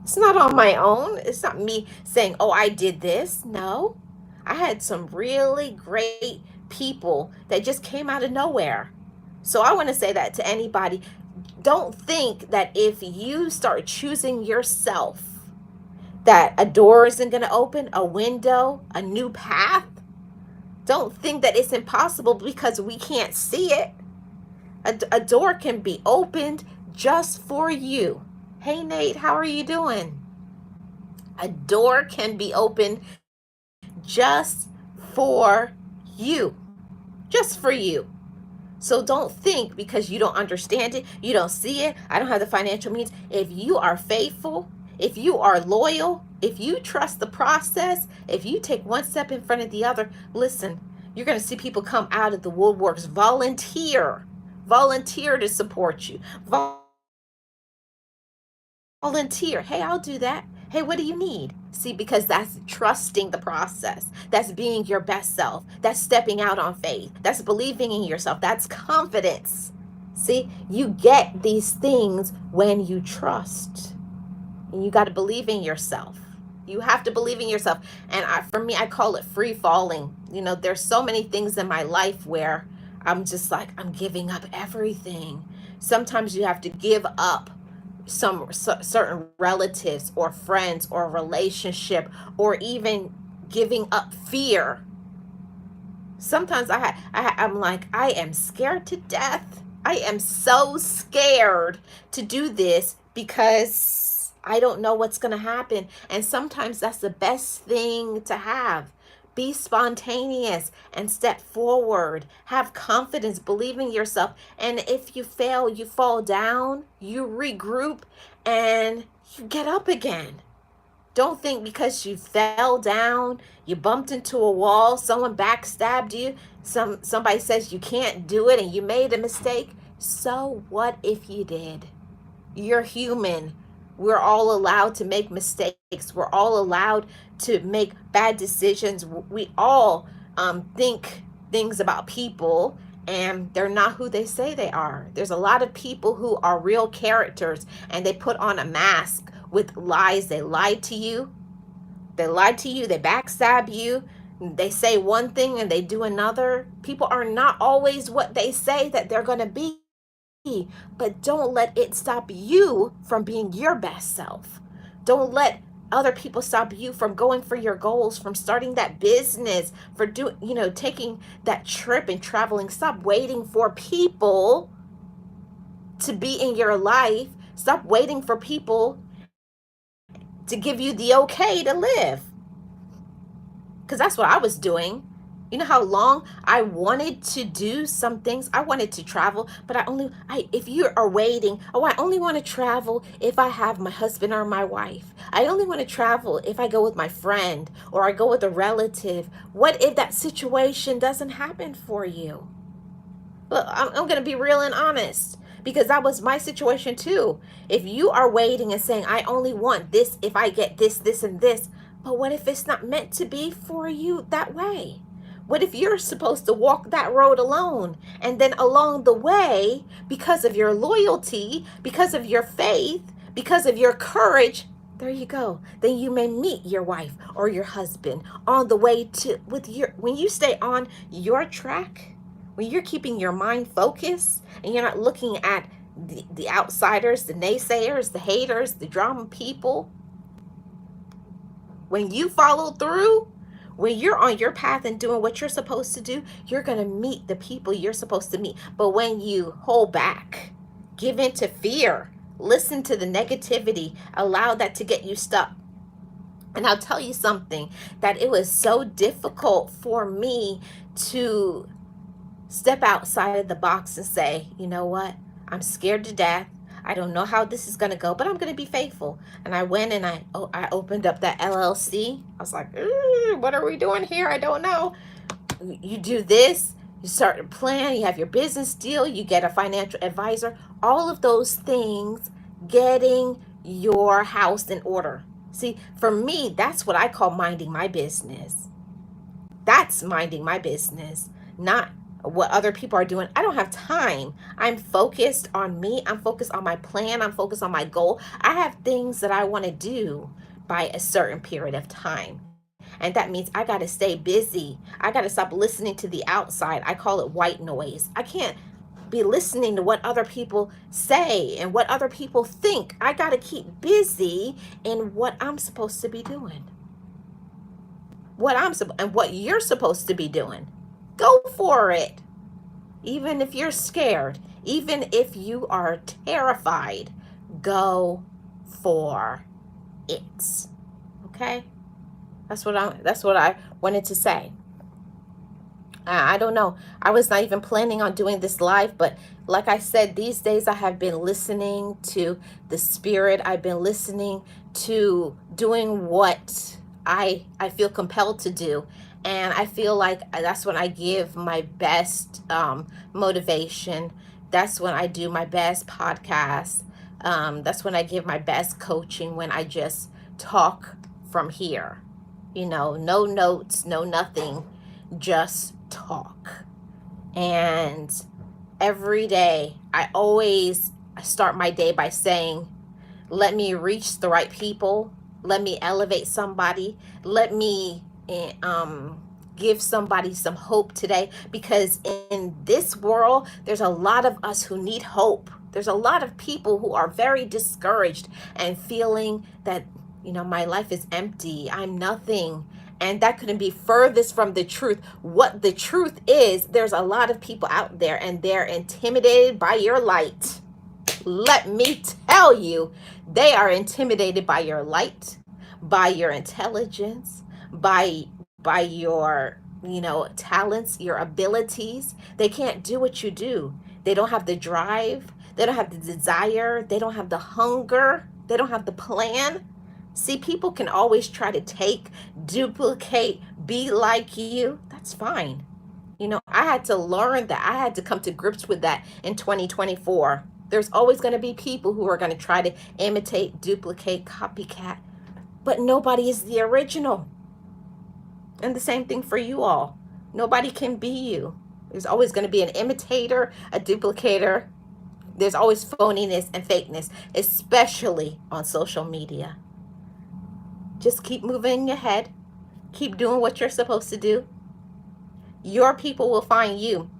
It's not on my own. It's not me saying, oh, I did this. No. I had some really great people that just came out of nowhere. So I want to say that to anybody. Don't think that if you start choosing yourself, that a door isn't going to open, a window, a new path. Don't think that it's impossible because we can't see it. A door can be opened just for you. Hey, Nate, how are you doing? A door can be opened just for you. Just for you. So don't think because you don't understand it, you don't see it, I don't have the financial means. If you are faithful, if you are loyal, if you trust the process, if you take one step in front of the other, listen, you're going to see people come out of the woodworks. Volunteer to support you. Volunteer. Hey, I'll do that. Hey, what do you need? See, because that's trusting the process. That's being your best self. That's stepping out on faith. That's believing in yourself. That's confidence. See, you get these things when you trust. And you got to believe in yourself. You have to believe in yourself. And for me, I call it free falling. There's so many things in my life where I'm just like, I'm giving up everything. Sometimes you have to give up some certain relatives or friends or relationship, or even giving up fear. Sometimes I'm like, I am scared to death. I am so scared to do this because I don't know what's going to happen. And sometimes that's the best thing to have. Be spontaneous and step forward. Have confidence, believe in yourself. And if you fail, you fall down, you regroup, and you get up again. Don't think because you fell down, you bumped into a wall, someone backstabbed you, somebody says you can't do it and you made a mistake. So what if you did? You're human. We're all allowed to make mistakes. We're all allowed to make bad decisions. We all think things about people, and they're not who they say they are. There's a lot of people who are real characters, and they put on a mask with lies. They lied to you. They lied to you. They backstab you. They say one thing and they do another. People are not always what they say that they're going to be. But don't let it stop you from being your best self. Don't let other people stop you from going for your goals, from starting that business, for taking that trip and traveling. Stop waiting for people to be in your life. Stop waiting for people to give you the okay to live. Because that's what I was doing. You know how long I wanted to do some things? I wanted to travel, but if you are waiting, oh, I only want to travel if I have my husband or my wife. I only want to travel if I go with my friend or I go with a relative. What if that situation doesn't happen for you? Look, I'm going to be real and honest, because that was my situation too. If you are waiting and saying, I only want this if I get this, this, and this, but what if it's not meant to be for you that way? What if you're supposed to walk that road alone, and then along the way, because of your loyalty, because of your faith, because of your courage, there you go. Then you may meet your wife or your husband on the way to when you stay on your track, when you're keeping your mind focused and you're not looking at the outsiders, the naysayers, the haters, the drama people. When you follow through, When you're on your path and doing what you're supposed to do, you're going to meet the people you're supposed to meet. But when you hold back, give in to fear, listen to the negativity, allow that to get you stuck. And I'll tell you something, that it was so difficult for me to step outside of the box and say, you know what? I'm scared to death. I don't know how this is going to go, but I'm going to be faithful. And I went and I opened up that LLC. I was like, what are we doing here? I don't know. You do this, you start a plan, you have your business deal, you get a financial advisor, all of those things, getting your house in order. See, for me, that's what I call minding my business. That's minding my business, not what other people are doing. I don't have time. I'm focused on me. I'm focused on my plan. I'm focused on my goal. I have things that I want to do by a certain period of time. And that means I got to stay busy. I got to stop listening to the outside. I call it white noise. I can't be listening to what other people say and what other people think. I got to keep busy in what I'm supposed to be doing. And what you're supposed to be doing. Go for it. Even if you're scared, even if you are terrified, go for it. Okay? That's what I wanted to say. I don't know. I was not even planning on doing this live, but like I said, these days I have been listening to the spirit. I've been listening to doing what I feel compelled to do. And I feel like that's when I give my best motivation. That's when I do my best podcast. That's when I give my best coaching, when I just talk from here. No notes, no nothing, just talk. And every day, I always start my day by saying, let me reach the right people. Let me elevate somebody. Let me give somebody some hope today. Because in this world, there's a lot of us who need hope. There's a lot of people who are very discouraged and feeling that, my life is empty. I'm nothing. And that couldn't be furthest from the truth. What the truth is, there's a lot of people out there and they're intimidated by your light. Let me tell you, they are intimidated by your light, by your intelligence, by your, talents, your abilities. They can't do what you do. They don't have the drive. They don't have the desire. They don't have the hunger. They don't have the plan. See, people can always try to take, duplicate, be like you. That's fine. I had to learn that. I had to come to grips with that in 2024. There's always going to be people who are going to try to imitate, duplicate, copycat, but nobody is the original. And the same thing for you all. Nobody can be you. There's always going to be an imitator, a duplicator. There's always phoniness and fakeness, especially on social media. Just keep moving ahead. Keep doing what you're supposed to do. Your people will find you.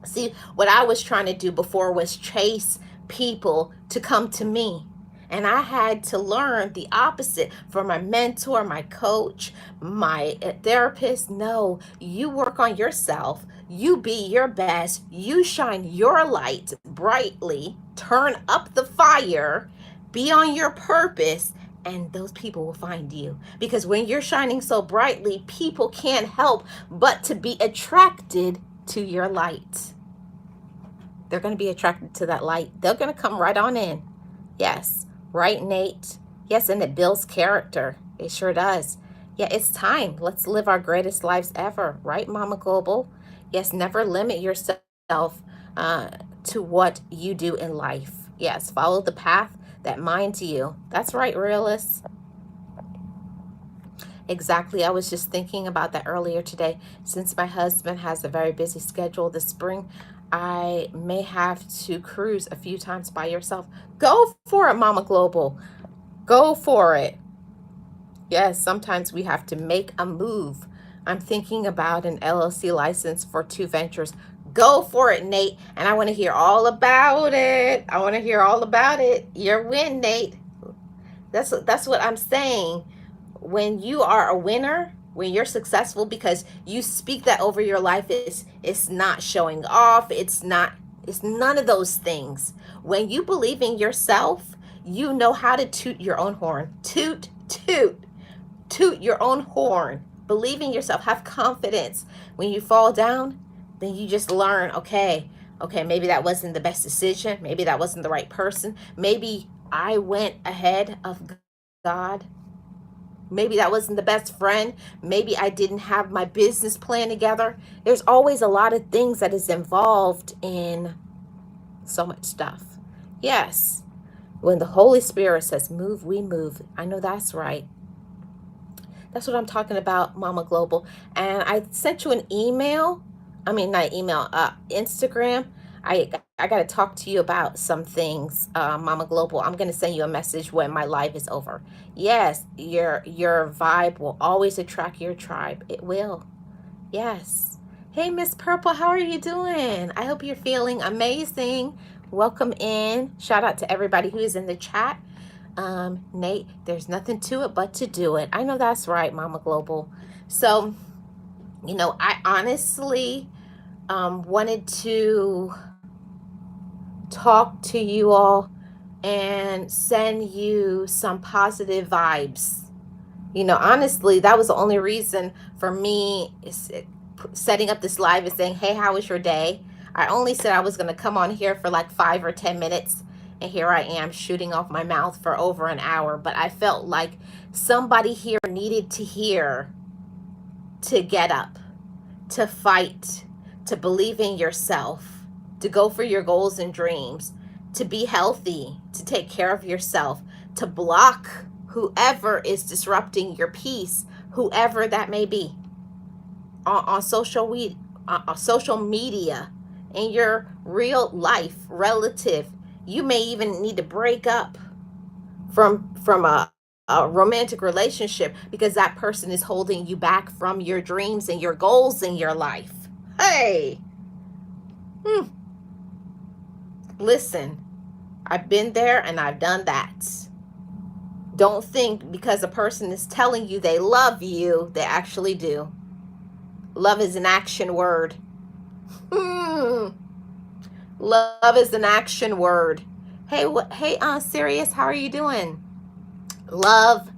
See, what I was trying to do before was chase people to come to me. And I had to learn the opposite from my mentor, my coach, my therapist. No, you work on yourself. You be your best. You shine your light brightly. Turn up the fire. Be on your purpose. And those people will find you. Because when you're shining so brightly, people can't help but to be attracted to your light. They're going to be attracted to that light. They're going to come right on in. Yes. Right, Nate? Yes, and it builds character. It sure does. Yeah, it's time. Let's live our greatest lives ever. Right, Mama Global? Yes, never limit yourself to what you do in life. Yes, follow the path that minds you. That's right, realists. Exactly. I was just thinking about that earlier today. Since my husband has a very busy schedule this spring, I may have to cruise a few times by yourself. Go for it, Mama Global. Go for it. Yes, sometimes we have to make a move. I'm thinking about an LLC license for 2 ventures. Go for it, Nate. And I want to hear all about it. I want to hear all about it. Your win, Nate. That's what I'm saying. When you are a winner, When you're successful, because you speak that over your life, it's not showing off. It's none of those things. When you believe in yourself, you know how to toot your own horn. Toot, toot, toot your own horn. Believe in yourself. Have confidence. When you fall down, then you just learn, okay, maybe that wasn't the best decision. Maybe that wasn't the right person. Maybe I went ahead of God. Maybe that wasn't the best friend. Maybe I didn't have my business plan together. There's always a lot of things that is involved in so much stuff. Yes, when the Holy Spirit says move, we move. I know that's right. That's what I'm talking about, Mama Global. And I sent you an email. I mean, not email, Instagram. I got to talk to you about some things, Mama Global. I'm going to send you a message when my live is over. Yes, your vibe will always attract your tribe. It will. Yes. Hey, Miss Purple, how are you doing? I hope you're feeling amazing. Welcome in. Shout out to everybody who is in the chat. Nate, there's nothing to it but to do it. I know that's right, Mama Global. So, I honestly wanted to talk to you all and send you some positive vibes. Honestly, that was the only reason for me setting up this live and saying, hey, how was your day? I only said I was going to come on here for like 5 or 10 minutes. And here I am shooting off my mouth for over an hour. But I felt like somebody here needed to hear to get up, to fight, to believe in yourself, to go for your goals and dreams, to be healthy, to take care of yourself, to block whoever is disrupting your peace, whoever that may be, on social media, in your real life relative. You may even need to break up from a romantic relationship because that person is holding you back from your dreams and your goals in your life. Hey, listen, I've been there and I've done that. Don't think because a person is telling you they love you, they actually do. Love is an action word. Love is an action word. Hey, Sirius, how are you doing? Love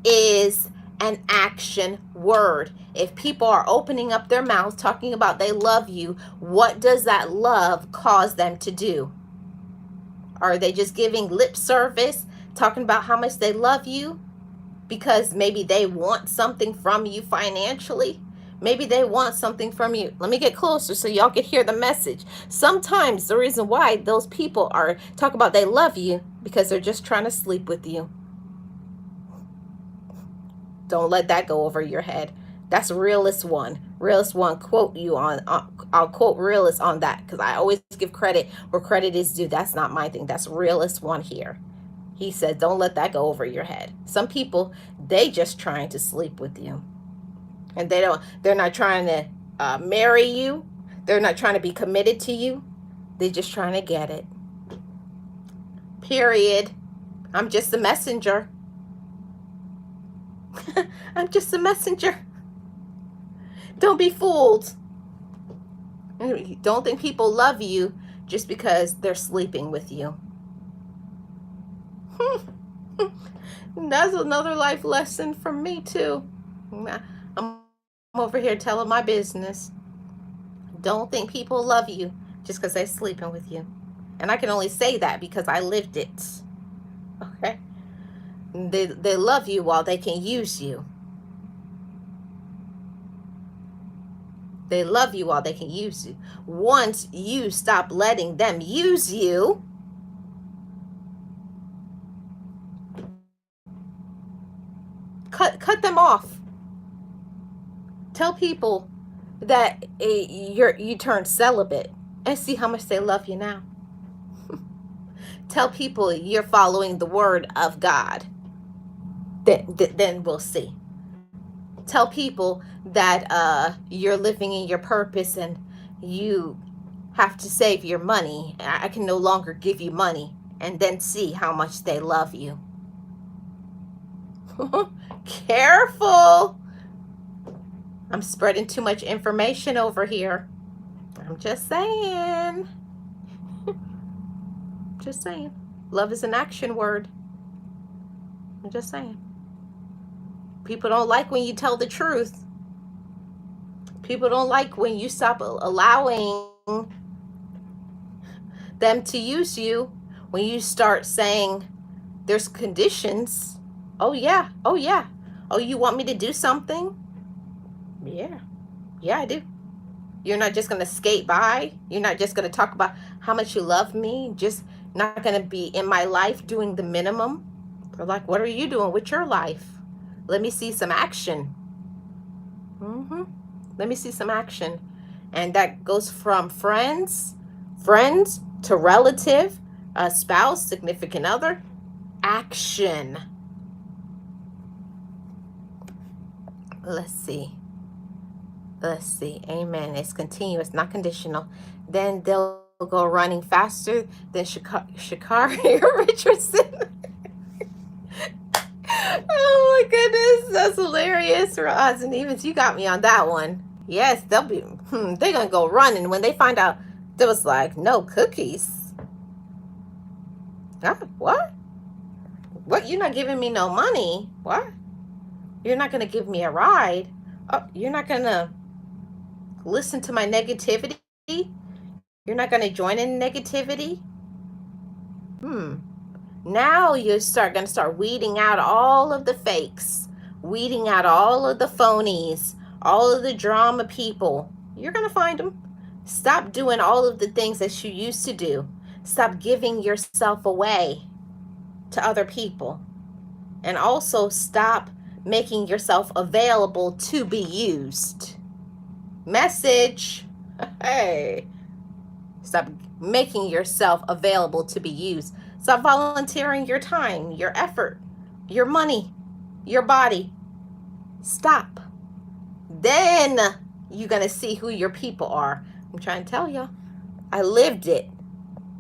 is an action word. If people are opening up their mouths talking about they love you, what does that love cause them to do? Are they just giving lip service, talking about how much they love you because maybe they want something from you financially? Maybe they want something from you. Let me get closer so y'all can hear the message. Sometimes the reason why those people are talking about they love you because they're just trying to sleep with you. Don't let that go over your head. That's Realist One. Realist One quote you on. I'll quote Realist on that because I always give credit where credit is due. That's not my thing. That's Realist One here. He said, don't let that go over your head. Some people, they just trying to sleep with you. And they're not trying to marry you. They're not trying to be committed to you. They're just trying to get it. Period. I'm just a messenger. I'm just a messenger. Don't be fooled. Don't think people love you just because they're sleeping with you. That's another life lesson from me too. I'm over here telling my business. Don't think people love you just because they're sleeping with you. And I can only say that because I lived it. Okay? They love you while they can use you. They love you while they can use you. Once you stop letting them use you, cut them off. Tell people that you turned celibate and see how much they love you now. Tell people you're following the word of God. Then we'll see. Tell people that you're living in your purpose and you have to save your money. I can no longer give you money, and then see how much they love you. Careful. I'm spreading too much information over here. I'm just saying. Just saying. Love is an action word. I'm just saying. People don't like when you tell the truth. People don't like when you stop allowing them to use you. When you start saying there's conditions. Oh, yeah. Oh, yeah. Oh, you want me to do something? Yeah. Yeah, I do. You're not just going to skate by. You're not just going to talk about how much you love me. Just not going to be in my life doing the minimum. They're like, what are you doing with your life? Let me see some action. Let me see some action. And that goes from friends to relative, a spouse, significant other. Action. Let's see. Amen. It's continuous, not conditional. Then they'll go running faster than Shakari Richardson. Oh my goodness, that's hilarious. For odds and evens, you got me on that one. Yes, they're gonna go running when they find out there was like no cookies. Huh? What? What? You're not giving me no money? What? You're not gonna give me a ride? Oh, you're not gonna listen to my negativity? You're not gonna join in negativity? Now you're gonna start weeding out all of the fakes, weeding out all of the phonies, all of the drama people. You're gonna find them. Stop doing all of the things that you used to do. Stop giving yourself away to other people. And also stop making yourself available to be used. Message. Hey. Stop making yourself available to be used. Stop volunteering your time, your effort, your money, your body. Stop. Then you're going to see who your people are. I'm trying to tell you. I lived it.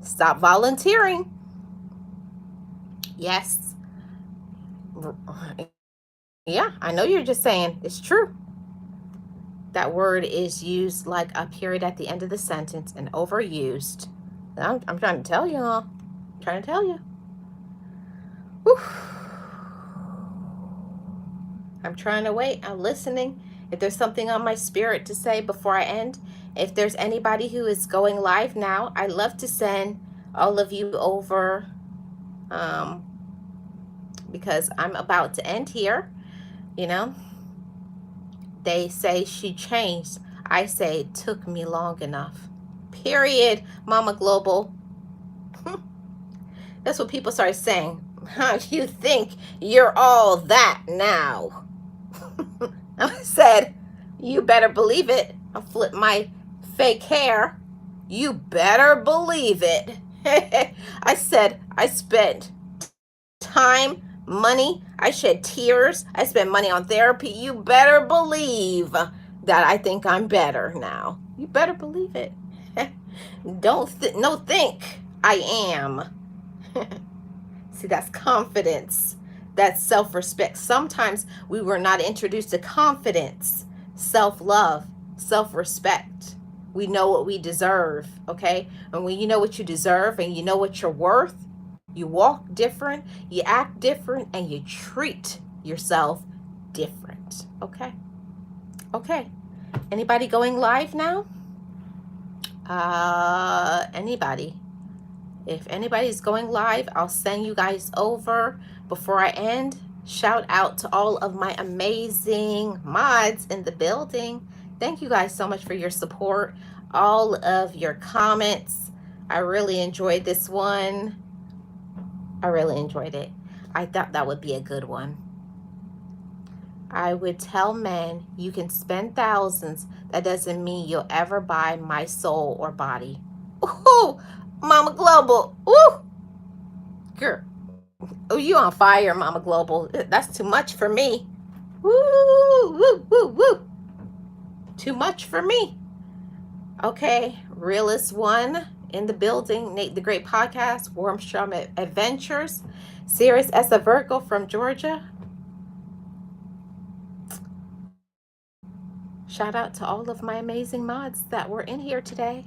Stop volunteering. Yes. Yeah, I know you're just saying it's true. That word is used like a period at the end of the sentence and overused. I'm trying to tell you, huh? I'm trying to tell you. Whew. I'm trying to wait. I'm listening. If there's something on my spirit to say before I end, if there's anybody who is going live now, I'd love to send all of you over because I'm about to end here. You know, they say she changed. I say it took me long enough. Period, Mama Global. That's what people start saying. Huh, you think you're all that now. I said, you better believe it. I'll flip my fake hair. You better believe it. I said, I spent time, money, I shed tears, I spent money on therapy. You better believe that I think I'm better now. You better believe it. Think I am. See, that's confidence. That's self-respect. Sometimes we were not introduced to confidence, self-love, self-respect. We know what we deserve, okay? And when you know what you deserve and you know what you're worth, you walk different, you act different, and you treat yourself different, okay? Okay. Anybody going live now? Anybody? If anybody's going live, I'll send you guys over. Before I end, shout out to all of my amazing mods in the building. Thank you guys so much for your support, all of your comments. I really enjoyed this one. I really enjoyed it. I thought that would be a good one. I would tell men, you can spend thousands. That doesn't mean you'll ever buy my soul or body. Ooh, Mama Global. Ooh, girl. Oh, you on fire, Mama Global. That's too much for me. Woo, woo, woo, woo. Too much for me. Okay, Realist One in the building. Nate the Great Podcast. Wormstrom Adventures. Sirius S. A Virgo from Georgia. Shout out to all of my amazing mods that were in here today.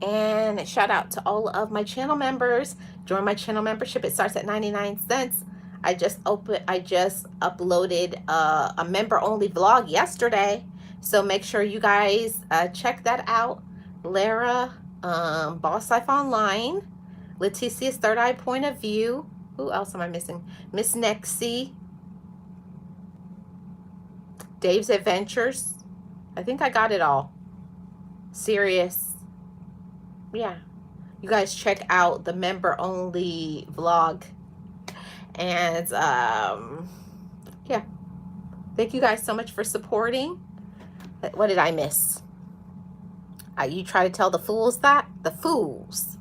And shout out to all of my channel members. Join my channel membership. It starts at 99 cents. I just uploaded a member only vlog yesterday. So make sure you guys check that out. Lara, Boss Life Online, Leticia's Third Eye Point of View. Who else am I missing? Miss Nexie, Dave's Adventures. I think I got it all. Serious. Yeah. You guys check out the member only vlog. And yeah. Thank you guys so much for supporting. What did I miss? You try to tell the fools that? The fools.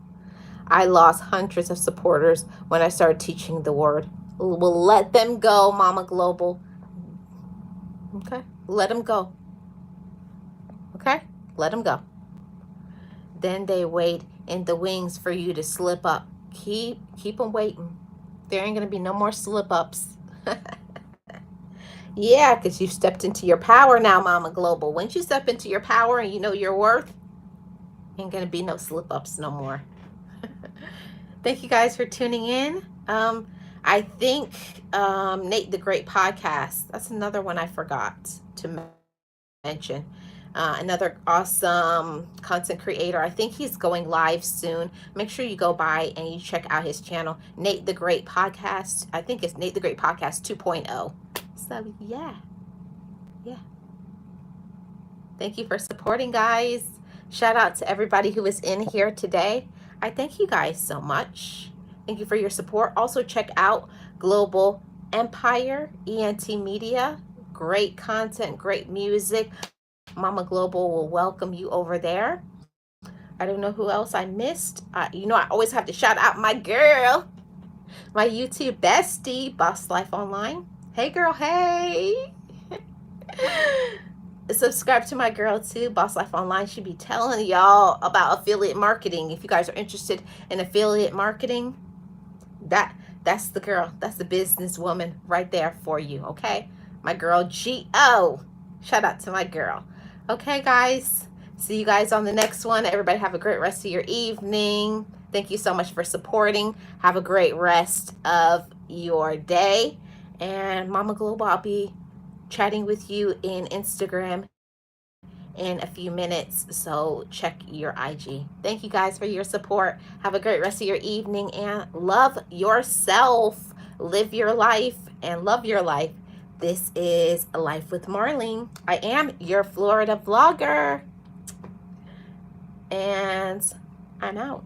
I lost hundreds of supporters when I started teaching the word. We'll let them go, Mama Global. Okay? Let them go. Okay? Let them go. Then they wait in the wings for you to slip up. Keep them waiting. There ain't going to be no more slip ups. Yeah, because you've stepped into your power now, Mama Global. Once you step into your power and you know your worth, ain't going to be no slip ups no more. Thank you guys for tuning in. I think Nate the Great Podcast, that's another one I forgot to mention. Another awesome content creator. I think he's going live soon. Make sure you go by and you check out his channel, Nate the Great Podcast. I think it's Nate the Great Podcast 2.0. So yeah. Thank you for supporting, guys. Shout out to everybody who is in here today. I thank you guys so much. Thank you for your support. Also check out Global Empire, ENT Media. Great content, great music. Mama Global will welcome you over there. I don't know who else I missed. I always have to shout out my girl, my YouTube bestie, Boss Life Online. Hey, girl, hey. Subscribe to my girl, too, Boss Life Online. She'll be telling y'all about affiliate marketing. If you guys are interested in affiliate marketing, that's the girl. That's the businesswoman right there for you, okay? My girl, G.O. Shout out to my girl. Okay, guys. See you guys on the next one. Everybody have a great rest of your evening. Thank you so much for supporting. Have a great rest of your day. And Mama Global, I'll be chatting with you in Instagram in a few minutes. So check your IG. Thank you guys for your support. Have a great rest of your evening and love yourself. Live your life and love your life. This is Life with Marlene. I am your Florida vlogger. And I'm out.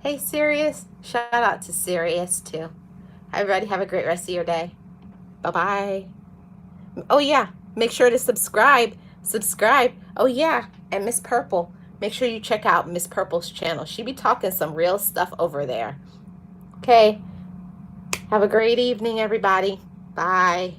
Hey, Sirius. Shout out to Sirius, too. Everybody have a great rest of your day. Bye-bye. Oh, yeah. Make sure to subscribe. Oh, yeah. And Miss Purple. Make sure you check out Miss Purple's channel. She be talking some real stuff over there. Okay. Have a great evening, everybody. Bye.